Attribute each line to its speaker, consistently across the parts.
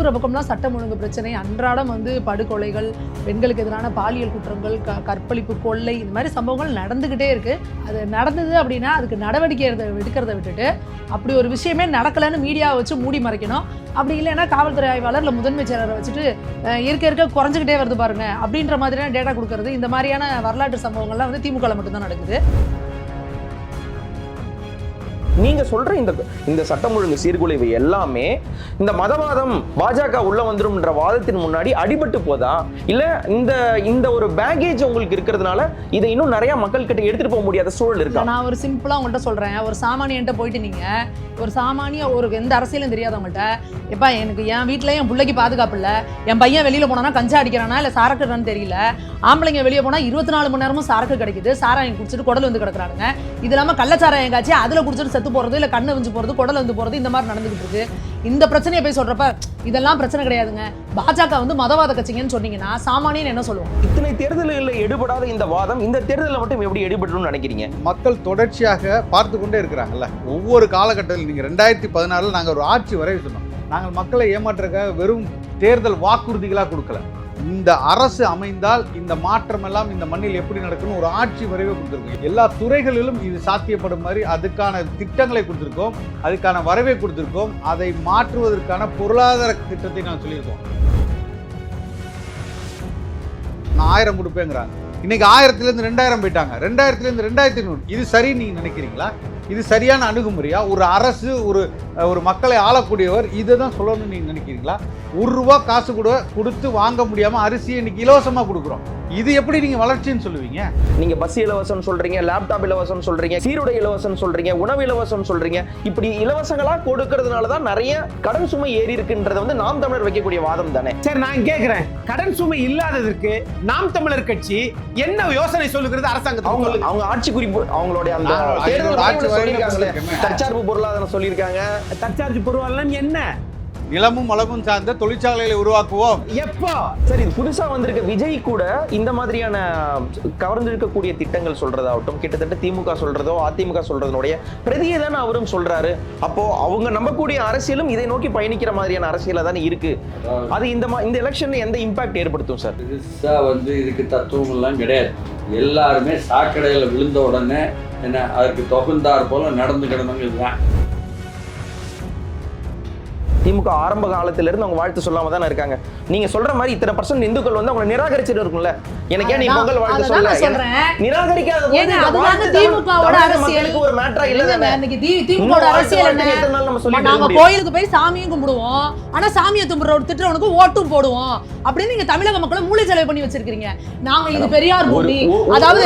Speaker 1: திரும்புகிற பக்கம்லாம் சட்டம் ஒழுங்கு பிரச்சனை, அன்றாடம் படுகொலைகள், பெண்களுக்கு எதிரான பாலியல் குற்றங்கள், கற்பழிப்பு, கொள்ளை, இந்த மாதிரி சம்பவங்கள் நடந்துக்கிட்டே இருக்குது. அது நடந்தது அப்படின்னா அதுக்கு நடவடிக்கை எடுக்கிறத விட்டுட்டு அப்படி ஒரு விஷயமே நடக்கலைன்னு மீடியாவை வச்சு மூடி மறைக்கணும். அப்படி இல்லைன்னா காவல்துறை ஆய்வாளர் இல்லை முதன்மை செயலரை வச்சுட்டு இருக்க குறைஞ்சிக்கிட்டே வருது பாருங்க அப்படின்ற மாதிரியான டேட்டா கொடுக்கறது, இந்த மாதிரியான வரலாற்று சம்பவங்கள்லாம் திமுக மட்டும்தான் நடக்குது.
Speaker 2: நீங்க சொல்ற இந்த சட்டம் ஒழுங்கு சீர்குலைவு எல்லாமே இந்த மதவாதம் பாஜக உள்ள வந்துரும்ன்ற வாதத்தின் முன்னாடி அடிபட்டு போதா, இல்ல இந்த ஒரு பேக்கேஜ் உங்களுக்கு இருக்கிறதுனால இதை இன்னும் நிறைய மக்கள் கிட்ட எடுத்துட்டு போக முடியாத சூழல் இருக்கா?
Speaker 1: நான் ஒரு சிம்பிளா உங்கள்கிட்ட சொல்றேன். ஒரு சாமானியன்ட்ட போயிட்டு நீங்க ஒரு சாமானிய ஒரு எந்த அரசியலும் தெரியாதவங்கள்ட்ட, எப்பா எனக்கு என் வீட்டுல என் பிள்ளைக்கு பாதுகாப்பு இல்லை, என் பையன் வெளியில போனா கஞ்சா அடிக்கிறானா இல்லை சாரக்குறான்னு தெரியல, ஆம்பளைங்க வெளியே போனா 24 மணி நேரமும் சாரக்கு கிடைக்குது, சாராயம் குடிச்சிட்டு குடல் கிடக்குறானுங்க, இது இல்லாம கள்ளச்சாராயம் காய்ச்சி அதுல குடிச்சிட்டு செத்து போறது, இல்ல கண்ணு விஞ்சு போறது, குடல் போறது, இந்த மாதிரி நடந்துகிட்டு இருக்கு. இந்த பிரச்சனையை போய் சொல்றப்ப இதெல்லாம் பிரச்சனை கிடையாதுங்க, பாஜக மதவாத கட்சிங்கன்னு சொன்னீங்கன்னா சாமானியன் என்ன சொல்லுவோம்?
Speaker 2: இத்தனை தேர்தல்களில் எடுபடாத இந்த வாதம் இந்த தேர்தலில் மட்டும் எப்படி எடுபடணும்னு நினைக்கிறீங்க?
Speaker 3: மக்கள் தொடர்ச்சியாக பார்த்து கொண்டே இருக்கிறாங்கல்ல. ஒவ்வொரு காலகட்டத்தில் நீங்கள் 2014 நாங்கள் ஒரு ஆட்சி வரை சொன்னோம். நாங்கள் மக்களை ஏமாற்றுறதுக்காக வெறும் தேர்தல் வாக்குறுதிகளாக கொடுக்கல. இந்த அரசு அமைந்தால் இந்த மாற்றம் எல்லாம் இந்த மண்ணில் எப்படி நடக்கணும் ஒரு ஆட்சி வரைவே கொடுத்துருக்கோம். எல்லா துறைகளிலும் இது சாத்தியப்படும் மாதிரி அதுக்கான திட்டங்களை கொடுத்துருக்கோம், அதுக்கான வரவை கொடுத்துருக்கோம். அதை மாற்றுவதற்கான பொருளாதார திட்டத்தை நான் சொல்லியிருக்கோம். நான் 1000 கொடுப்பேங்கிறாங்க, இன்னைக்கு 1000லேருந்து 2000 போயிட்டாங்க, 2000லேருந்து 2500. இது சரி நீங்க நினைக்கிறீங்களா? இது சரியான அணுகுமுறையா? ஒரு அரசு ஒரு மக்களை ஆளக்கூடியவர் இதை தான் சொல்லணும்னு நீங்க நினைக்கிறீங்களா? ₹1 காசு கூட கொடுத்து வாங்க முடியாம அரிசியை இன்னைக்கு இலவசமா கொடுக்குறோம். இது எப்படி நீங்க வளர்ச்சின்னு சொல்லுவீங்க?
Speaker 2: நீங்க பஸ் இலவசம் சொல்றீங்க, லேப்டாப் இலவசம் சொல்றீங்க, சீருடை இலவசம் சொல்றீங்க, உணவு இலவசம் சொல்றீங்க. இப்படி இலவசங்களா கொடுக்கறதுனால தான் நிறைய கடன் சுமை ஏறி இருக்குன்றத நாம் தமிழர் வைக்கக்கூடிய வாதம் தானே.
Speaker 4: சரி, நான் கேட்கிறேன், கடன் சுமை இல்லாததற்கு நாம் தமிழர் கட்சி என்ன யோசனை சொல்லுகிறது அரசாங்கத்துக்கு?
Speaker 2: அவங்க ஆட்சி குறிப்பு அவங்களுடைய அந்த தற்சார்பு பொருளாதாரம் சொல்லியிருக்காங்க.
Speaker 4: தற்சார்பு பொருளாதாரம் என்ன?
Speaker 3: நிலமும் வளமும் சார்ந்த தொழிற்சாலைகளை உருவாக்குவோம்.
Speaker 4: எப்போ?
Speaker 2: சரி, புதுசா வந்திருக்க விஜய் கூட இந்த மாதிரியான கவர்ந்திருக்கக்கூடிய திட்டங்கள் சொல்றதாகட்டும், கிட்டத்தட்ட திமுக சொல்றதோ அதிமுக சொல்றதனுடைய பிரதியை தானே அவரும் சொல்றாரு. அப்போ அவங்க நம்பக்கூடிய அரசியலும் இதை நோக்கி பயணிக்கிற மாதிரியான அரசியலா தானே இருக்கு. அது இந்த எலெக்ஷன்ல எந்த இம்பாக்ட் ஏற்படுத்தும் சார்?
Speaker 5: புதுசா இதுக்கு தத்துவம் எல்லாம் கிடையாது. எல்லாருமே சாக்கடையில விழுந்த உடனே என்ன அதற்கு தொகுந்தார் போல நடந்துக்கிடணுங்க. இதுதான்
Speaker 2: திமுக ஆரம்ப காலத்துல இருந்து அவங்க வாழ்த்து சொல்லாம தானே இருக்காங்க. நீங்க சொல்ற மாதிரி இத்தனை % இந்துக்கள் அவங்க நிராகரிச்சுட்டு இருக்கும்ல. எனக்கு ஏன் நீ பொங்கல் வாழ்த்து சொல்ல நிராகரிக்காத ஒரு மேட்டரா இல்ல.
Speaker 1: திமுக அரசியல் என்ன? நாங்க கோயிலுக்கு போய் சாமியும் கும்பிடுவோம், ஆனா சாமியை தும்புற ஒரு திட்டவனுக்கு ஓட்டும் போடுவோம் அப்படின்னு நீங்க தமிழக மக்களை மூளை செலவு பண்ணி வச்சிருக்கீங்க. நாங்க இது பெரியார் பூமி, அதாவது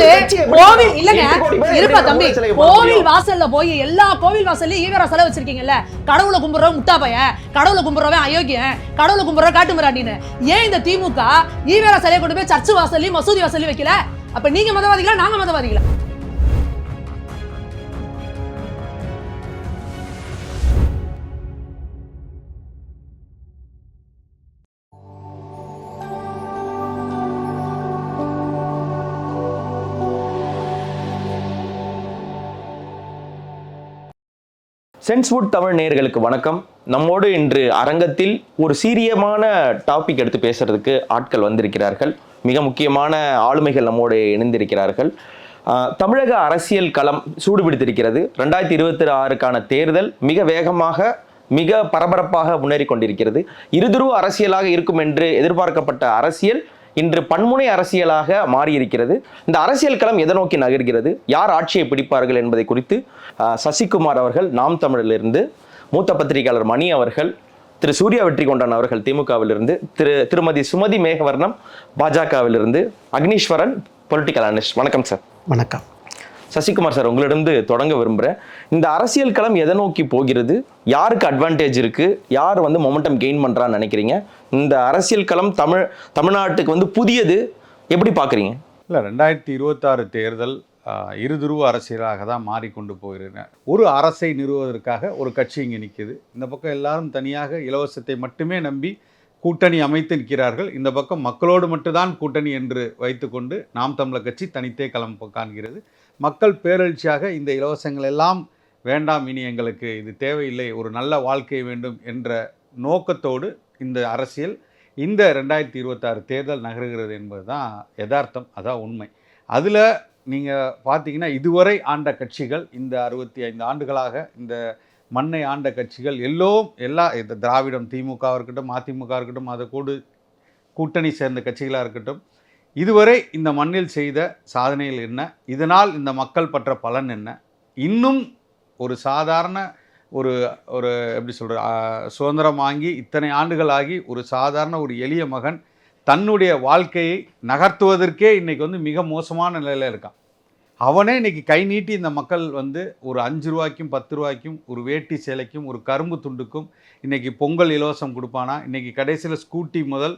Speaker 1: கோவில் இல்லங்க இருப்பா தம்பி, கோவில் வாசல்ல போய் எல்லா கோவில் வாசல்ல ஈவரா செலவு வச்சிருக்கீங்கல்ல. கடவுளை கும்பிடுறவன் முட்டா பையன், கடவுளை கும்பிடுறவன் அயோக்கியன், கடவுளை கும்பிடுற காட்டுமிராண்டின்னு. ஏன் இந்த திமுக ஈவேரா சிலையை கொண்டு போய் சர்ச்சு வாசல்லையும் மசூதி வாசல்லையும் வைக்கல? அப்ப நீங்க மதவாதிகளா நாங்க மதவாதிகளா?
Speaker 2: சென்ஸ்வுட் தமிழ் நேயர்களுக்கு வணக்கம். நம்மோடு இன்று அரங்கத்தில் ஒரு சீரியமான டாபிக் எடுத்து பேசுறதுக்கு ஆட்கள் வந்திருக்கிறார்கள். மிக முக்கியமான ஆளுமைகள் நம்மோடு இணைந்திருக்கிறார்கள். தமிழக அரசியல் களம் சூடுபிடித்திருக்கிறது. 2026க்கான தேர்தல் மிக வேகமாக மிக பரபரப்பாக முன்னேறி கொண்டிருக்கிறது. இருதுருவ அரசியலாக இருக்கும் என்று எதிர்பார்க்கப்பட்ட அரசியல் இன்று பன்முனை அரசியலாக மாறியிருக்கிறது. இந்த அரசியல் களம் எதை நோக்கி நகர்கிறது, யார் ஆட்சியை பிடிப்பார்கள் என்பதை குறித்து சசிகுமார் அவர்கள் நாம் தமிழிலிருந்து, மூத்த பத்திரிகையாளர் மணி அவர்கள், திரு சூர்யா வெற்றிகொண்டான் அவர்கள் திமுகவிலிருந்து, திருமதி சுமதி மேகவர்ணம் பாஜகவிலிருந்து, அக்னீஸ்வரன் பொலிட்டிக்கல் அனலிஸ்ட். வணக்கம் சார்.
Speaker 4: வணக்கம்.
Speaker 2: சசிகுமார் சார், உங்களிடம் தொடங்க விரும்புகிறேன். இந்த அரசியல் களம் எதை நோக்கி போகிறது, யாருக்கு அட்வான்டேஜ் இருக்கு, யார் மொமெண்டம் கெயின் பண்றான்னு நினைக்கிறீங்க? இந்த அரசியல் களம் தமிழ்நாட்டுக்கு புதியது, எப்படி பாக்குறீங்க?
Speaker 3: இல்லை, 2026 தேர்தல் இருதுருவ அரசியலாக தான் மாறிக்கொண்டு போகிறேன். ஒரு அரசை நிறுவுவதற்காக ஒரு கட்சி இங்கே நிற்கிது. இந்த பக்கம் எல்லாரும் தனியாக இலவசத்தை மட்டுமே நம்பி கூட்டணி அமைத்து நிற்கிறார்கள். இந்த பக்கம் மக்களோடு மட்டும்தான் கூட்டணி என்று வைத்துக்கொண்டு நாம் தமிழர் கட்சி தனித்தே களம் காண்கிறது. மக்கள் பேரெழுச்சியாக இந்த இலவசங்கள் எல்லாம் வேண்டாம், இனி எங்களுக்கு இது தேவையில்லை, ஒரு நல்ல வாழ்க்கை வேண்டும் என்ற நோக்கத்தோடு இந்த அரசியல் இந்த 2026 தேர்தல் நகருகிறது என்பது தான் யதார்த்தம், அதான் உண்மை. அதில் நீங்கள் பார்த்தீங்கன்னா இதுவரை ஆண்ட கட்சிகள், இந்த 65 ஆண்டுகளாக இந்த மண்ணை ஆண்ட கட்சிகள் எல்லா இந்த திராவிடம், திமுக இருக்கட்டும், அதிமுக இருக்கட்டும், அதை கூட்டணி சேர்ந்த கட்சிகளாக இருக்கட்டும், இதுவரை இந்த மண்ணில் செய்த சாதனைகள் என்ன, இதனால் இந்த மக்கள் பற்ற பலன் என்ன, இன்னும் ஒரு சாதாரண ஒரு ஒரு எப்படி சொல்கிற சுதந்திரம் வாங்கி இத்தனை ஆண்டுகள் ஆகி ஒரு சாதாரண ஒரு எளிய மகன் தன்னுடைய வாழ்க்கையை நகர்த்துவதற்கே இன்றைக்கி வந்து மிக மோசமான நிலையில் இருக்கான். அவனே இன்றைக்கி கை நீட்டி இந்த மக்கள் வந்து ஒரு 5 ரூபாய்க்கும் 10 ரூபாய்க்கும் ஒரு வேட்டி சேலைக்கும் ஒரு கரும்பு துண்டுக்கும் இன்றைக்கி பொங்கல் இலவசம் கொடுப்பானா, இன்றைக்கி கடைசியில் ஸ்கூட்டி முதல்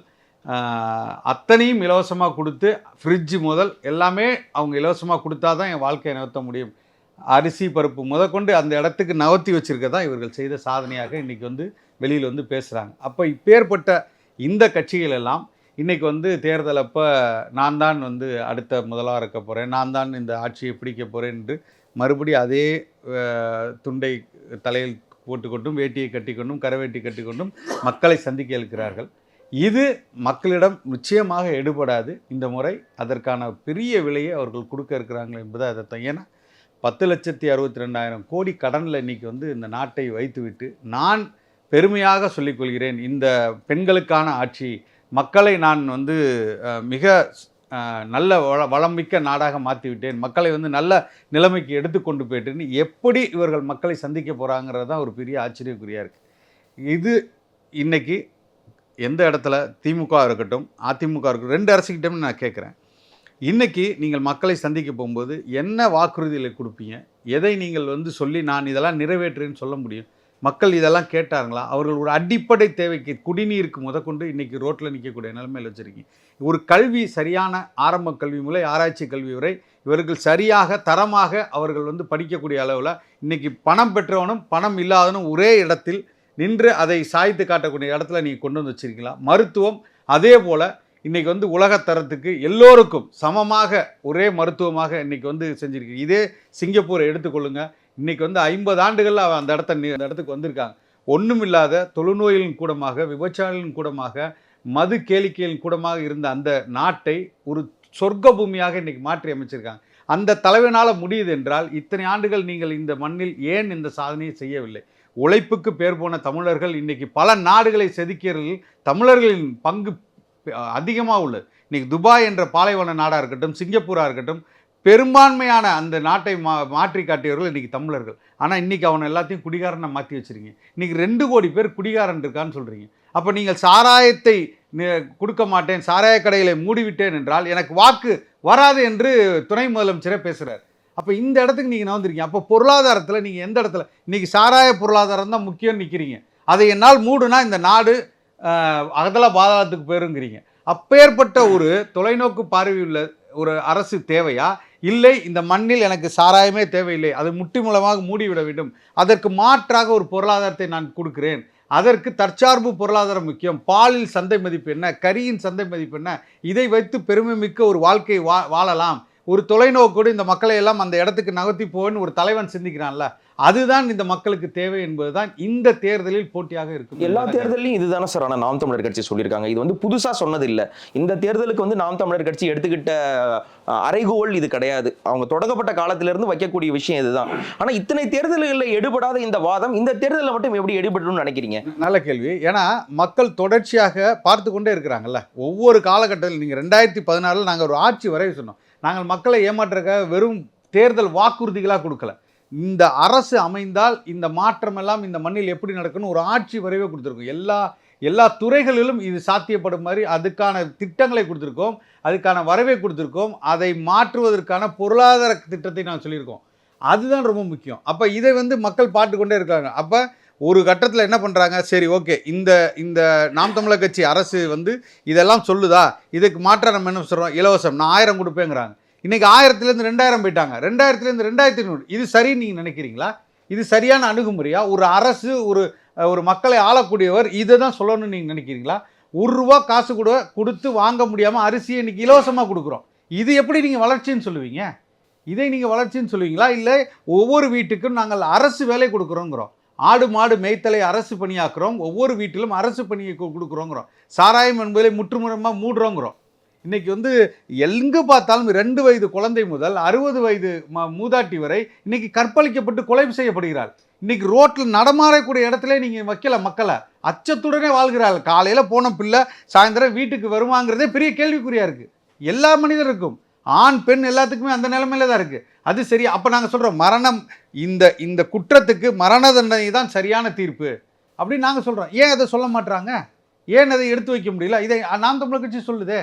Speaker 3: அத்தனையும் இலவசமாக கொடுத்து ஃப்ரிட்ஜு முதல் எல்லாமே அவங்க இலவசமாக கொடுத்தா தான் என் வாழ்க்கையை நகர்த்த முடியும். அரிசி பருப்பு முதற்கொண்டு அந்த இடத்துக்கு நகர்த்தி வச்சுருக்க தான் இவர்கள் செய்த சாதனையாக இன்றைக்கி வந்து வெளியில் வந்து பேசுகிறாங்க. அப்போ இப்பேற்பட்ட இந்த கட்சிகள் எல்லாம் இன்றைக்கி வந்து தேர்தல் அப்போ நான் தான் வந்து அடுத்த முதல்வராக இருக்க போகிறேன், நான் தான் இந்த ஆட்சியை பிடிக்க போகிறேன் என்று மறுபடியும் அதே துண்டை தலையில் போட்டுக்கொண்டும் வேட்டியை கட்டிக்கொண்டும் கரவேட்டி கட்டிக்கொண்டும் மக்களை சந்திக்க இருக்கிறார்கள். இது மக்களிடம் நிச்சயமாக எடுபடாது. இந்த முறை அதற்கான பெரிய விலையை அவர்கள் கொடுக்க இருக்கிறாங்க என்பது அதைத்தான். ஏன்னா 10,62,200 கோடி கடனில் இன்றைக்கி வந்து இந்த நாட்டை வைத்துவிட்டு நான் பெருமையாக சொல்லிக்கொள்கிறேன், இந்த பெண்களுக்கான ஆட்சி, மக்களை நான் வந்து மிக நல்ல வளமிக்க நாடாக மாற்றிவிட்டேன், மக்களை வந்து நல்ல நிலைமைக்கு எடுத்துக்கொண்டு போயிட்டேன்னு எப்படி இவர்கள் மக்களை சந்திக்க போகிறாங்கிறது தான் ஒரு பெரிய ஆச்சரியக்குறியாக இருக்குது. இது இன்றைக்கி எந்த இடத்துல திமுக இருக்கட்டும் அதிமுக இருக்கட்டும் 2 அரசுக்கிட்டே நான் கேட்குறேன், இன்றைக்கி நீங்கள் மக்களை சந்திக்க போகும்போது என்ன வாக்குறுதிகளை கொடுப்பீங்க, எதை நீங்கள் வந்து சொல்லி நான் இதெல்லாம் நிறைவேற்றுறேன்னு சொல்ல முடியும்? மக்கள் இதெல்லாம் கேட்டாங்களா? அவர்கள் ஒரு அடிப்படை தேவைக்கு குடிநீருக்கு முதற்கொண்டு இன்றைக்கி ரோட்டில் நிற்கக்கூடிய நிலைமையில் வச்சுருக்கீங்க. ஒரு கல்வி சரியான ஆரம்ப கல்வி முதல் ஆராய்ச்சி கல்வி வரை இவர்கள் சரியாக தரமாக அவர்கள் வந்து படிக்கக்கூடிய அளவில் இன்றைக்கி பணம் பெற்றவனும் பணம் இல்லாதவனும் ஒரே இடத்தில் நின்று அதை சாய்த்து காட்டக்கூடிய இடத்துல நீங்கள் கொண்டு வந்து வச்சுருக்கீங்களா? மருத்துவம் அதே போல் இன்றைக்கி வந்து உலகத்தரத்துக்கு எல்லோருக்கும் சமமாக ஒரே மருத்துவமாக இன்றைக்கி வந்து செஞ்சுருக்கீங்க. இதே சிங்கப்பூரை எடுத்துக்கொள்ளுங்கள், இன்றைக்கி வந்து 50 ஆண்டுகளில் அந்த இடத்துக்கு வந்திருக்காங்க. ஒன்றும் இல்லாத தொழுநோய்களின் கூடமாக, விபச்சாரங்களின் கூடமாக, மது கேளிக்கைகளின் கூடமாக இருந்த அந்த நாட்டை ஒரு சொர்க்க பூமியாக இன்றைக்கி மாற்றி அமைச்சிருக்காங்க. அந்த தலைவனால் முடியுது என்றால் இத்தனை ஆண்டுகள் நீங்கள் இந்த மண்ணில் ஏன் இந்த சாதனையை செய்யவில்லை? உழைப்புக்கு பேர் போன தமிழர்கள் இன்றைக்கி பல நாடுகளை செதுக்கியவர்கள் தமிழர்களின் பங்கு அதிகமாக உள்ளது. இன்றைக்கி துபாய் என்ற பாலைவன நாடாக இருக்கட்டும், சிங்கப்பூராக இருக்கட்டும், பெரும்பான்மையான அந்த நாட்டை மாற்றி காட்டியவர்கள் இன்றைக்கி தமிழர்கள். ஆனால் இன்றைக்கி அவனை எல்லாத்தையும் குடிகாரனை மாற்றி வச்சுருக்கீங்க. இன்றைக்கி 2 கோடி பேர் குடிகாரன் இருக்கான்னு சொல்கிறீங்க. அப்போ நீங்கள் சாராயத்தை கொடுக்க மாட்டேன், சாராய கடைகளை மூடிவிட்டேன் என்றால் எனக்கு வாக்கு வராது என்று துணை முதலமைச்சரே பேசுகிறார். அப்போ இந்த இடத்துக்கு நீங்கள் வந்திருக்கீங்க. அப்போ பொருளாதாரத்தில் நீங்கள் எந்த இடத்துல இன்றைக்கி சாராய பொருளாதாரம் தான் முக்கியம் நிற்கிறீங்க. அதை என்னால் மூடுனா இந்த நாடு அகதல பாதாளத்துக்கு போயிருங்கிறீங்க. அப்பேற்பட்ட ஒரு தொலைநோக்கு பார்வையுள்ள ஒரு அரசு தேவையா? இல்லை இந்த மண்ணில் எனக்கு சாராயமே தேவையில்லை, அது முட்டி மூலமாக மூடிவிட வேண்டும், அதற்கு மாற்றாக ஒரு பொருளாதாரத்தை நான் கொடுக்கிறேன், அதற்கு தற்சார்பு பொருளாதாரம் முக்கியம், பாலில் சந்தை மதிப்பு என்ன, கரியின் சந்தை மதிப்பு என்ன, இதை வைத்து பெருமை மிக்க ஒரு வாழ்க்கை வாழலாம், ஒரு தொலைநோக்கோடு இந்த மக்களை எல்லாம் அந்த இடத்துக்கு நகர்த்தி போவேன்னு ஒரு தலைவன் சிந்திக்கிறான்ல, அதுதான் இந்த மக்களுக்கு தேவை என்பதுதான் இந்த தேர்தலில் போட்டியாக இருக்கும்.
Speaker 2: எல்லா தேர்தலையும் இதுதானே சார். ஆனால் நாம் தமிழர் கட்சி சொல்லியிருக்காங்க, இது வந்து புதுசாக சொன்னது இல்லை. இந்த தேர்தலுக்கு வந்து நாம் தமிழர் கட்சி எடுத்துக்கிட்ட அறைகோல் இது கிடையாது. அவங்க தொடங்கப்பட்ட காலத்திலிருந்து வைக்கக்கூடிய விஷயம் இதுதான். ஆனால் இத்தனை தேர்தல்களில் எடுபடாத இந்த வாதம் இந்த தேர்தலில் மட்டும் எப்படி எடுபடணும்னு நினைக்கிறீங்க?
Speaker 3: நல்ல கேள்வி. ஏன்னா மக்கள் தொடர்ச்சியாக பார்த்து கொண்டே இருக்கிறாங்கல்ல. ஒவ்வொரு காலகட்டத்தில் நீங்கள் 2016 நாங்கள் ஒரு ஆட்சி வரை சொன்னோம், நாங்கள் மக்களை ஏமாற்றுறதுக்காக வெறும் தேர்தல் வாக்குறுதிகளாக கொடுக்கல. இந்த அரசு அமைந்தால் இந்த மாற்றமெல்லாம் இந்த மண்ணில் எப்படி நடக்குன்னு ஒரு ஆட்சி வரைவே கொடுத்துருக்கோம். எல்லா துறைகளிலும் இது சாத்தியப்படும் மாதிரி அதுக்கான திட்டங்களை கொடுத்துருக்கோம், அதுக்கான வரவை கொடுத்துருக்கோம், அதை மாற்றுவதற்கான பொருளாதார திட்டத்தை நான் சொல்லியிருக்கோம். அதுதான் ரொம்ப முக்கியம். அப்போ இதை வந்து மக்கள் பார்த்து கொண்டே இருக்காங்க. அப்போ ஒரு கட்டத்தில் என்ன பண்ணுறாங்க, சரி ஓகே இந்த நாம் தமிழர் கட்சி அரசு வந்து இதெல்லாம் சொல்லுதா, இதுக்கு மாற்ற நம்ம என்ன சொல்கிறோம், இலவசம் நான் 1000 கொடுப்பேங்கிறாங்க. இன்றைக்கி 1000லேருந்து 2000 போயிட்டாங்க, 2000லேருந்து 2500. இது சரின்னு நீங்கள் நினைக்கிறீங்களா? இது சரியான அணுகுமுறையா? ஒரு அரசு ஒரு மக்களை ஆளக்கூடியவர் இதை தான் சொல்லணும்னு நீங்கள் நினைக்கிறீங்களா? ₹1 காசு கொடுத்து வாங்க முடியாமல் அரிசியை இன்றைக்கி இலவசமாக கொடுக்குறோம். இது எப்படி நீங்கள் வளர்ச்சின்னு சொல்லுவீங்க? இதை நீங்கள் வளர்ச்சின்னு சொல்லுவீங்களா? இல்லை ஒவ்வொரு வீட்டுக்கும் நாங்கள் அரசு வேலை கொடுக்குறோங்கிறோம். ஆடு மாடு மேய்த்தலை அரசு பணியாக்குறோம், ஒவ்வொரு வீட்டிலும் அரசு பணியை கொடுக்குறோங்கிறோம், சாராயம் என்பதை முற்றுமுறமாக மூடுறோங்கிறோம். இன்னைக்கு வந்து எங்கு பார்த்தாலும் 2 வயது குழந்தை முதல் 60 வயது மூதாட்டி வரை இன்னைக்கு கற்பழிக்கப்பட்டு கொலை செய்யப்படுகிறாள். இன்னைக்கு ரோட்டில் நடமாறக்கூடிய இடத்துல நீங்கள் வைக்கல, மக்களை அச்சத்துடனே வாழ்கிறாள். காலையில் போன பிள்ளை சாயந்தரம் வீட்டுக்கு வருவாங்கிறதே பெரிய கேள்விக்குறியாக இருக்குது. எல்லா மனிதருக்கும், ஆண் பெண் எல்லாத்துக்குமே அந்த நிலைமையில தான் இருக்குது. அது சரி. அப்போ நாங்கள் சொல்கிறோம் மரணம், இந்த குற்றத்துக்கு மரண தண்டனை தான் சரியான தீர்ப்பு அப்படின்னு நாங்கள் சொல்கிறோம். ஏன் அதை சொல்ல மாட்டாங்க? ஏன் அதை எடுத்து வைக்க முடியல? இதை நாம் தமிழர் கட்சி சொல்லுதே.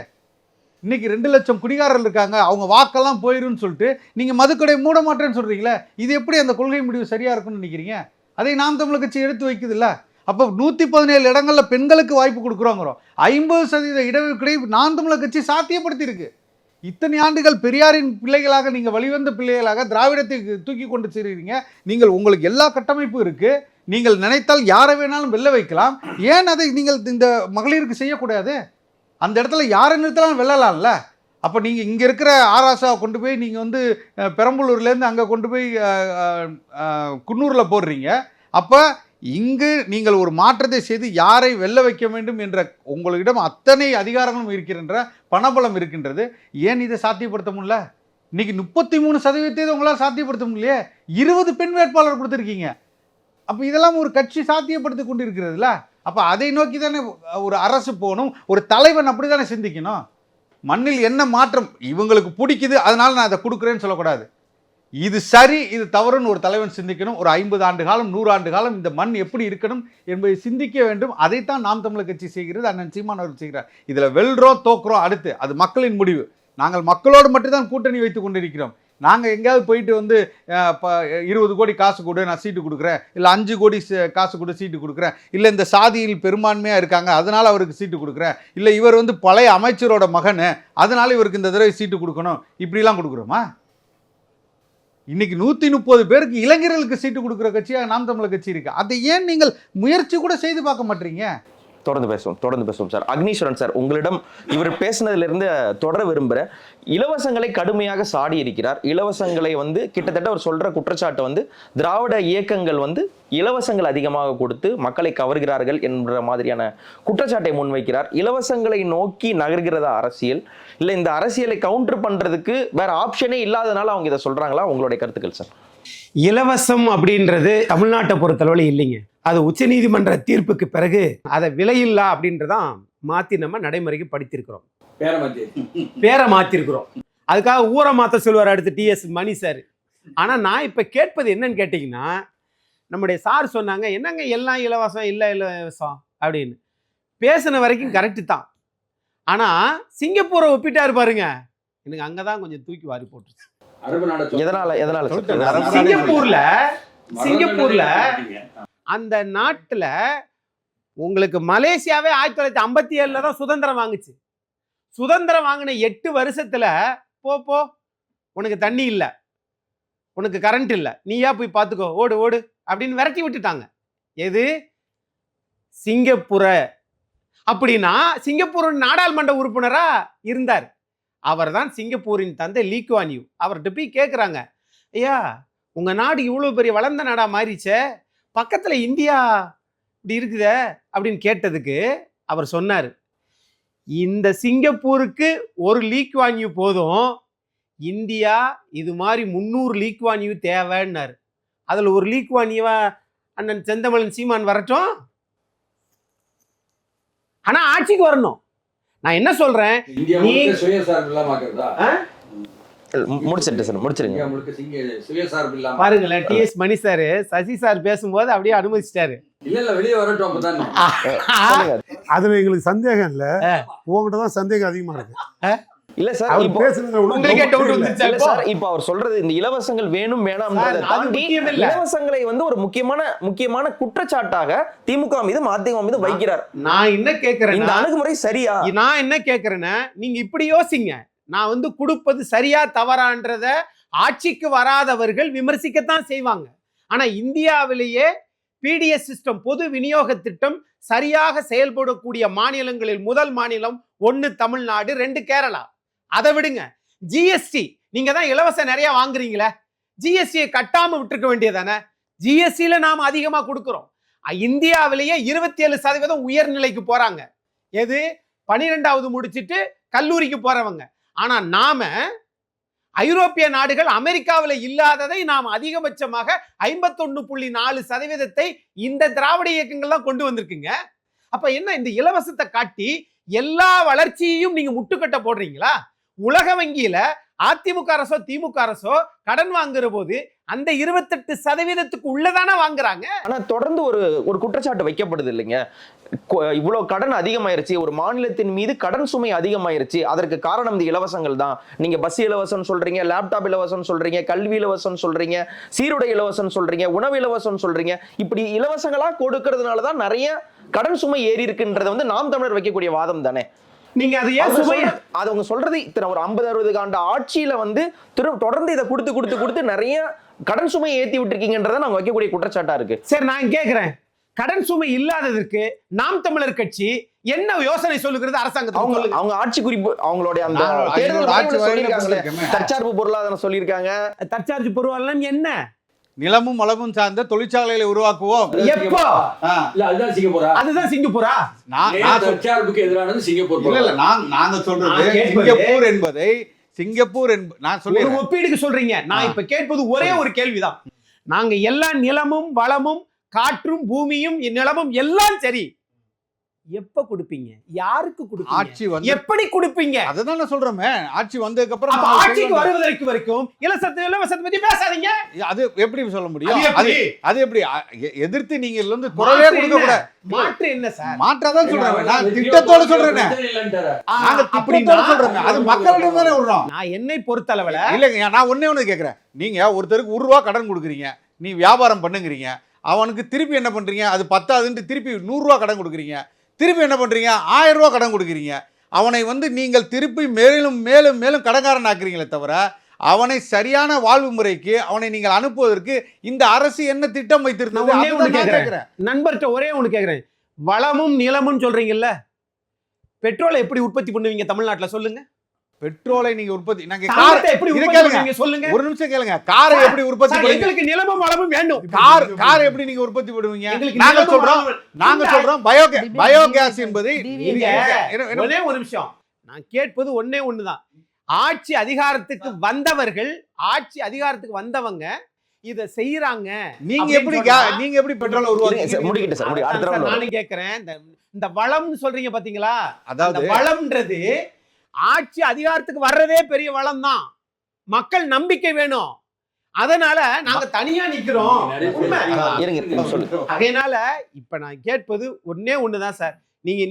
Speaker 3: இன்னைக்கு 2 லட்சம் குடிகாரர்கள் இருக்காங்க, அவங்க வாக்கெல்லாம் போயிருன்னு சொல்லிட்டு நீங்கள் மதுக்கடை மூட மாட்டேன்னு சொல்கிறீங்களே, இது எப்படி அந்த கொள்கை முடிவு சரியாக இருக்குன்னு நினைக்கிறீங்க? அதை நாம் தமிழர் கட்சி எடுத்து வைக்குதுல்ல. அப்போ 117 இடங்களில் பெண்களுக்கு வாய்ப்பு கொடுக்குறோங்கிறோம். 50% இடஒதுக்கீடை நாம் தமிழர் கட்சி சாத்தியப்படுத்தியிருக்கு. இத்தனை ஆண்டுகள் பெரியாரின் பிள்ளைகளாக நீங்கள் வழிவந்த பிள்ளைகளாக திராவிடத்தை தூக்கி கொண்டு செல்கிறீங்க. நீங்கள் உங்களுக்கு எல்லா கட்டமைப்பும் இருக்குது, நீங்கள் நினைத்தால் யாரை வேணாலும் வெல்ல வைக்கலாம். ஏன் அதை நீங்கள் இந்த மகளிருக்கு செய்யக்கூடாது? அந்த இடத்துல யாரை நிறுத்தலாம், வெல்லலாம்ல. அப்போ நீங்கள் இங்கே இருக்கிற ஆராசாவை கொண்டு போய் நீங்கள் வந்து பெரம்பலூர்லேருந்து அங்கே கொண்டு போய் குன்னூரில் போடுறீங்க. அப்போ இங்கு நீங்கள் ஒரு மாற்றத்தை செய்து யாரை வெல்ல வைக்க வேண்டும் என்ற உங்களிடம் அத்தனை அதிகாரங்களும் இருக்கின்ற, பணபலம் இருக்கின்றது. ஏன் இதை சாத்தியப்படுத்த முடியல? இன்னைக்கு 33% உங்களால் சாத்தியப்படுத்த முடியலையே. 20 பெண் வேட்பாளர் கொடுத்துருக்கீங்க. அப்போ இதெல்லாம் ஒரு கட்சி சாத்தியப்படுத்தி கொண்டு இருக்கிறதுல. அப்போ அதை நோக்கி தானே ஒரு அரசு போகணும், ஒரு தலைவன் அப்படி தானே சிந்திக்கணும். மண்ணில் என்ன மாற்றம் இவங்களுக்கு பிடிக்குது அதனால நான் அதை கொடுக்குறேன்னு சொல்லக்கூடாது. இது சரி இது தவறுன்னு ஒரு தலைவன் சிந்திக்கணும். ஒரு 50 ஆண்டு காலம் 100 ஆண்டு காலம் இந்த மண் எப்படி இருக்கணும் என்பதை சிந்திக்க வேண்டும். அதைத்தான் நாம் தமிழர் கட்சி செய்கிறது, அண்ணன் சீமான் அவர்கள் செய்கிறார். இதில் வெல்றோம் தோக்குறோம் அடுத்து அது மக்களின் முடிவு. நாங்கள் மக்களோடு மட்டும்தான் கூட்டணி வைத்து கொண்டிருக்கிறோம். நாங்கள் எங்கேயாவது போயிட்டு வந்து 20 கோடி காசு கொடு நான் சீட்டு கொடுக்குறேன், இல்லை 5 கோடி காசு கொடு சீட்டு கொடுக்குறேன், இல்லை இந்த சாதியில் பெரும்பான்மையாக இருக்காங்க அதனால் அவருக்கு சீட்டு கொடுக்குறேன், இல்லை இவர் வந்து பழைய அமைச்சரோட மகன் அதனால் இவருக்கு இந்த தடவை சீட்டு கொடுக்கணும், இப்படிலாம் கொடுக்குறோமா? இன்னைக்கு 130 பேருக்கு இளைஞர்களுக்கு சீட்டு கொடுக்குற கட்சியாக நாம் தமிழர் கட்சி இருக்கு. அதை ஏன் நீங்கள் முயற்சி கூட செய்து பார்க்க மாட்டீங்க?
Speaker 2: தொடர்ந்து பேசுவோம் சார். அக்னீஸ்வரன் சார், உங்களிடம் இவர் பேசினதிலிருந்து தொடர விரும்புகிறேன். இலவசங்களை கடுமையாக சாடி இருக்கிறார். இலவசங்களை வந்து கிட்டத்தட்ட அவர் சொல்ற குற்றச்சாட்டு வந்து திராவிட இயக்கங்கள் வந்து இலவசங்கள் அதிகமாக கொடுத்து மக்களை கவர்கிறார்கள் என்ற மாதிரியான குற்றச்சாட்டை முன்வைக்கிறார். இலவசங்களை நோக்கி நகர்கிறதா அரசியல், இல்லை இந்த அரசியலை கவுண்டர் பண்றதுக்கு வேற ஆப்ஷனே இல்லாதனால அவங்க இதை சொல்றாங்களா? உங்களுடைய கருத்துக்கள் சார்.
Speaker 4: இலவசம் அப்படின்றது தமிழ்நாட்டை பொறுத்தளவில் இல்லைங்க. அது உச்சநீதிமன்ற தீர்ப்புக்கு பிறகு அதை விலையில்லா அப்படின்றதான் மாற்றி நம்ம நடைமுறைக்கு படித்திருக்கிறோம், பேரை மாற்றிருக்கிறோம். அதுக்காக ஊரை மாற்ற சொல்லுவார் அடுத்து TS மணி சார். ஆனால் நான் இப்போ கேட்பது என்னன்னு கேட்டிங்கன்னா, நம்முடைய சார் சொன்னாங்க என்னங்க எல்லாம் இலவசம் இல்லை இலவசம் அப்படின்னு. பேசின வரைக்கும் கரெக்டு தான். ஆனால் சிங்கப்பூரை ஒப்பிட்டாரு பாருங்க, எனக்கு அங்கே தான் கொஞ்சம் தூக்கி வாரி போட்டுருச்சு. எதனால சிங்கப்பூர்ல அந்த நாட்டுல உங்களுக்கு மலேசியாவே 1957 தான் சுதந்திரம் வாங்குச்சு. சுதந்திரம் வாங்கின 8 வருஷத்துல போ உனக்கு தண்ணி இல்லை, உனக்கு கரண்ட் இல்லை, நீயா போய் பார்த்துக்கோ, ஓடு ஓடு அப்படின்னு விரட்டி விட்டுட்டாங்க. எது? சிங்கப்பூர. அப்படின்னா சிங்கப்பூர் நாடாளுமன்ற உறுப்பினரா இருந்தார். அவர் தான் சிங்கப்பூரின் தந்தை லீ குவான் யூ. அவர்கிட்ட போய் கேட்குறாங்க, ஐயா உங்க நாடு இவ்வளோ பெரிய வளர்ந்த நாடா மாறிச்சே, பக்கத்துல இந்தியா இப்படி இருக்குதே அப்படின்னு கேட்டதுக்கு அவர் சொன்னார், இந்த சிங்கப்பூருக்கு ஒரு லீ குவான் யூ போதும், இந்தியா இது மாதிரி 300 லீ குவான் யூ தேவைன்னாரு. அதுல ஒரு லீ குவான் யூவா அண்ணன் செந்தமிழன் சீமான் வரட்டும், ஆனா ஆட்சிக்கு வரணும். நான் என்ன சொல்றேன், பாருங்களேன் TS மணி சார் சசி சார் பேசும்போது அப்படியே அனுமதிச்சிட்டாரு.
Speaker 6: அதுல எங்களுக்கு சந்தேகம் இல்ல, உங்ககிட்ட தான் சந்தேகம் அதிகமா இருக்கு.
Speaker 2: இல்ல சார், இப்ப அவர் சொல்றது இந்த இலவசங்கள் வேணும் வேணாம் தாண்டி இலவசங்களை வந்து ஒரு முக்கியமான குற்றச்சாட்டாக திமுக மீது மதிமுக மீது வைக்கிறார்.
Speaker 4: நான் என்ன கேக்குறேன்,
Speaker 2: இந்த அணுகுமுறை சரியா?
Speaker 4: நான் என்ன கேக்குறேன்னா, நீங்க இப்படி யோசிங்க. நான் வந்து கொடுப்பது சரியா தவறான்றத ஆட்சிக்கு வராதவர்கள் விமர்சிக்கத்தான் செய்வாங்க. ஆனா இந்தியாவிலேயே PDS சிஸ்டம், பொது விநியோக திட்டம் சரியாக செயல்படக்கூடிய மாநிலங்களில் முதல் மாநிலம் 1 தமிழ்நாடு, 2 கேரளா. அதை விடுங்க, GST நீங்க தான் இலவசம் நிறைய வாங்குறீங்களே, GST கட்டாம விட்டுருக்க வேண்டியதானே? ஜிஎஸ்டியில நாம அதிகமா கொடுக்கிறோம். இந்தியாவிலேயே 27% உயர்நிலைக்கு போறாங்க. எது 12வது முடிச்சிட்டு கல்லூரிக்கு போறவங்க. ஆனா நாம ஐரோப்பிய நாடுகள் அமெரிக்காவில் இல்லாததை நாம் அதிகபட்சமாக 51.4% இந்த திராவிட இயக்கங்கள் தான் கொண்டு வந்திருக்குங்க. அப்ப என்ன இந்த இலவசத்தை காட்டி எல்லா வளர்ச்சியையும் நீங்க முட்டுக்கட்ட போடுறீங்களா? உலக வங்கியில அதிமுக அரசோ திமுக அரசோ கடன் வாங்குற போது அந்த 28% உள்ளதானே வாங்குறாங்க.
Speaker 2: ஆனா தொடர்ந்து ஒரு குற்றச்சாட்டு வைக்கப்படுது இல்லைங்க, இவ்வளவு கடன் அதிகமாயிருச்சு, ஒரு மாநிலத்தின் மீது கடன் சுமை அதிகமாயிருச்சு, அதற்கு காரணம் இந்த இலவசங்கள் தான். நீங்க பஸ் இலவசம் சொல்றீங்க, லேப்டாப் இலவசம் சொல்றீங்க, கல்வி இலவசம் சொல்றீங்க, சீருடை இலவசம் சொல்றீங்க, உணவு இலவசம் சொல்றீங்க. இப்படி இலவசங்களா கொடுக்கறதுனாலதான் நிறைய கடன் சுமை ஏறி இருக்குன்றத வந்து நாம் தமிழர் வைக்கக்கூடிய வாதம் தானே.
Speaker 4: நீங்க அது ஏன் சுமை
Speaker 2: அது அவங்க சொல்றது இத்தனை ஒரு 50-60 ஆண்டு ஆட்சியில வந்து தொடர்ந்து இதை கொடுத்து நிறைய கடன் சுமை ஏத்தி விட்டுருக்கீங்கன்றத நாங்க வைக்கக்கூடிய குற்றச்சாட்டா இருக்கு.
Speaker 4: சரி, நான் கேக்குறேன், கடன் சுமை இல்லாததற்கு நாம் தமிழர் கட்சி என்ன யோசனை சொல்லுகிறது அரசாங்கத்துக்கு?
Speaker 2: அவங்க ஆட்சி குறிப்பு அவங்களுடைய அந்த தேர்தல் சொல்லியிருக்காங்க, தற்சார்பு பொருளாதாரம் சொல்லியிருக்காங்க.
Speaker 4: தற்சார்பு பொருளாதாரம் என்ன?
Speaker 3: நிலமும் வளமும் சார்ந்த தொழிற்சாலைகளை உருவாக்குவோம்.
Speaker 4: எப்போ?
Speaker 5: அதுதான் சிங்கப்பூரா?
Speaker 4: அதுதான் சிங்கப்பூரா?
Speaker 5: தற்சார்புக்கு எதிரானது சிங்கப்பூர்.
Speaker 3: இல்ல நாங்க சொல்றது சிங்கப்பூர் என்பதை நான் சொல்லி
Speaker 4: ஒரு ஒப்பீடுக்கு சொல்றீங்க. நான் இப்ப கேட்பது ஒரே ஒரு கேள்விதான். நாங்க எல்லா நிலமும் வளமும் காற்றும் பூமியும் நிலமும் எல்லாம் சரி, எப்ப கொடுப்பீங்க? யாருக்கு கொடுப்பீங்க?
Speaker 3: ஆட்சி வந்து
Speaker 4: எப்படி கொடுப்பீங்க?
Speaker 3: அதுதான் நான் சொல்றேன். ஆட்சி வந்ததுக்கு அப்புறம்
Speaker 4: ஆட்சிக்கு வருவதற்கு வரைக்கும் இலவசத்தை பத்தி பேசாதீங்க.
Speaker 3: அது எப்படி சொல்ல முடியும்? அது எப்படி எதிர்த்து நீங்க வந்து குரலே கொடுக்க கூடாது.
Speaker 4: மாற்று என்ன சார்?
Speaker 3: மாற்றதான் சொல்றேன். நான் திட்டத்தோட சொல்றேன். நாங்க திட்டத்தோட சொல்றேன். அது மக்களிடம் தானே விடுறோம்.
Speaker 4: நான் என்னை பொறுத்தளவுல
Speaker 3: இல்லைங்க, நான் ஒண்ணு கேக்குறேன். நீங்க ஒருத்தருக்கு 1 ரூபா கடன் கொடுக்குறீங்க, நீ வியாபாரம் பண்ணுங்கிறீங்க, அவனுக்கு திருப்பி என்ன பண்றீங்க? அது 10 திருப்பி 100 ரூபா கடன் கொடுக்குறீங்க, திருப்பி என்ன பண்றீங்க? 1000 ரூபா கடன் கொடுக்குறீங்க. அவனை வந்து நீங்கள் திருப்பி மேலும் மேலும் மேலும் கடன்காரன் ஆக்குறீங்களே தவிர அவனை சரியான வாழ்வு முறைக்கு அவனை நீங்கள் அனுப்புவதற்கு இந்த அரசு என்ன திட்டம் வைத்திருந்தது?
Speaker 4: நண்பர்கிட்ட ஒரே ஒன்று கேட்கிறேன். வளமும் நிலமும் சொல்றீங்கல்ல, பெட்ரோலை எப்படி உற்பத்தி பண்ணுவீங்க தமிழ்நாட்டுல சொல்லுங்க?
Speaker 3: பெட்ரோலை நீங்க உற்பத்தி
Speaker 4: சொல்லுங்க.
Speaker 3: ஒரு நிமிஷம் கேளுங்க. காரை எப்படி உற்பத்தி பண்ணுவீங்க?
Speaker 4: எங்களுக்கு நிலமும் வளமும் வேண்டும்.
Speaker 3: கார் எப்படி நீங்க உற்பத்தி பண்ணுவீங்க? நாங்க சொல்றோம் பயோகேஸ் என்பது.
Speaker 4: ஒரே ஒரு நிமிஷம், நான் கேட்பது ஒன்னே ஒண்ணுதான். ஆட்சி அதிகாரத்துக்கு வந்தவங்க இத செய்யறாங்க.
Speaker 3: நீங்க எப்படி பெட்ரோலை உருவாக்குறீங்க?
Speaker 4: நானும் கேட்கிறேன், இந்த வளம்னு சொல்றீங்க பாத்தீங்களா? அதாவது வளம்ன்றது ஆட்சி அதிகாரத்துக்கு வர்றதே பெரிய வளம் தான். மக்கள் நம்பிக்கை வேணும். அதனால நாங்க தனியா நிக்கிறோம். அதனால இப்ப நான் கேட்பது ஒன்னே ஒண்ணுதான் சார்.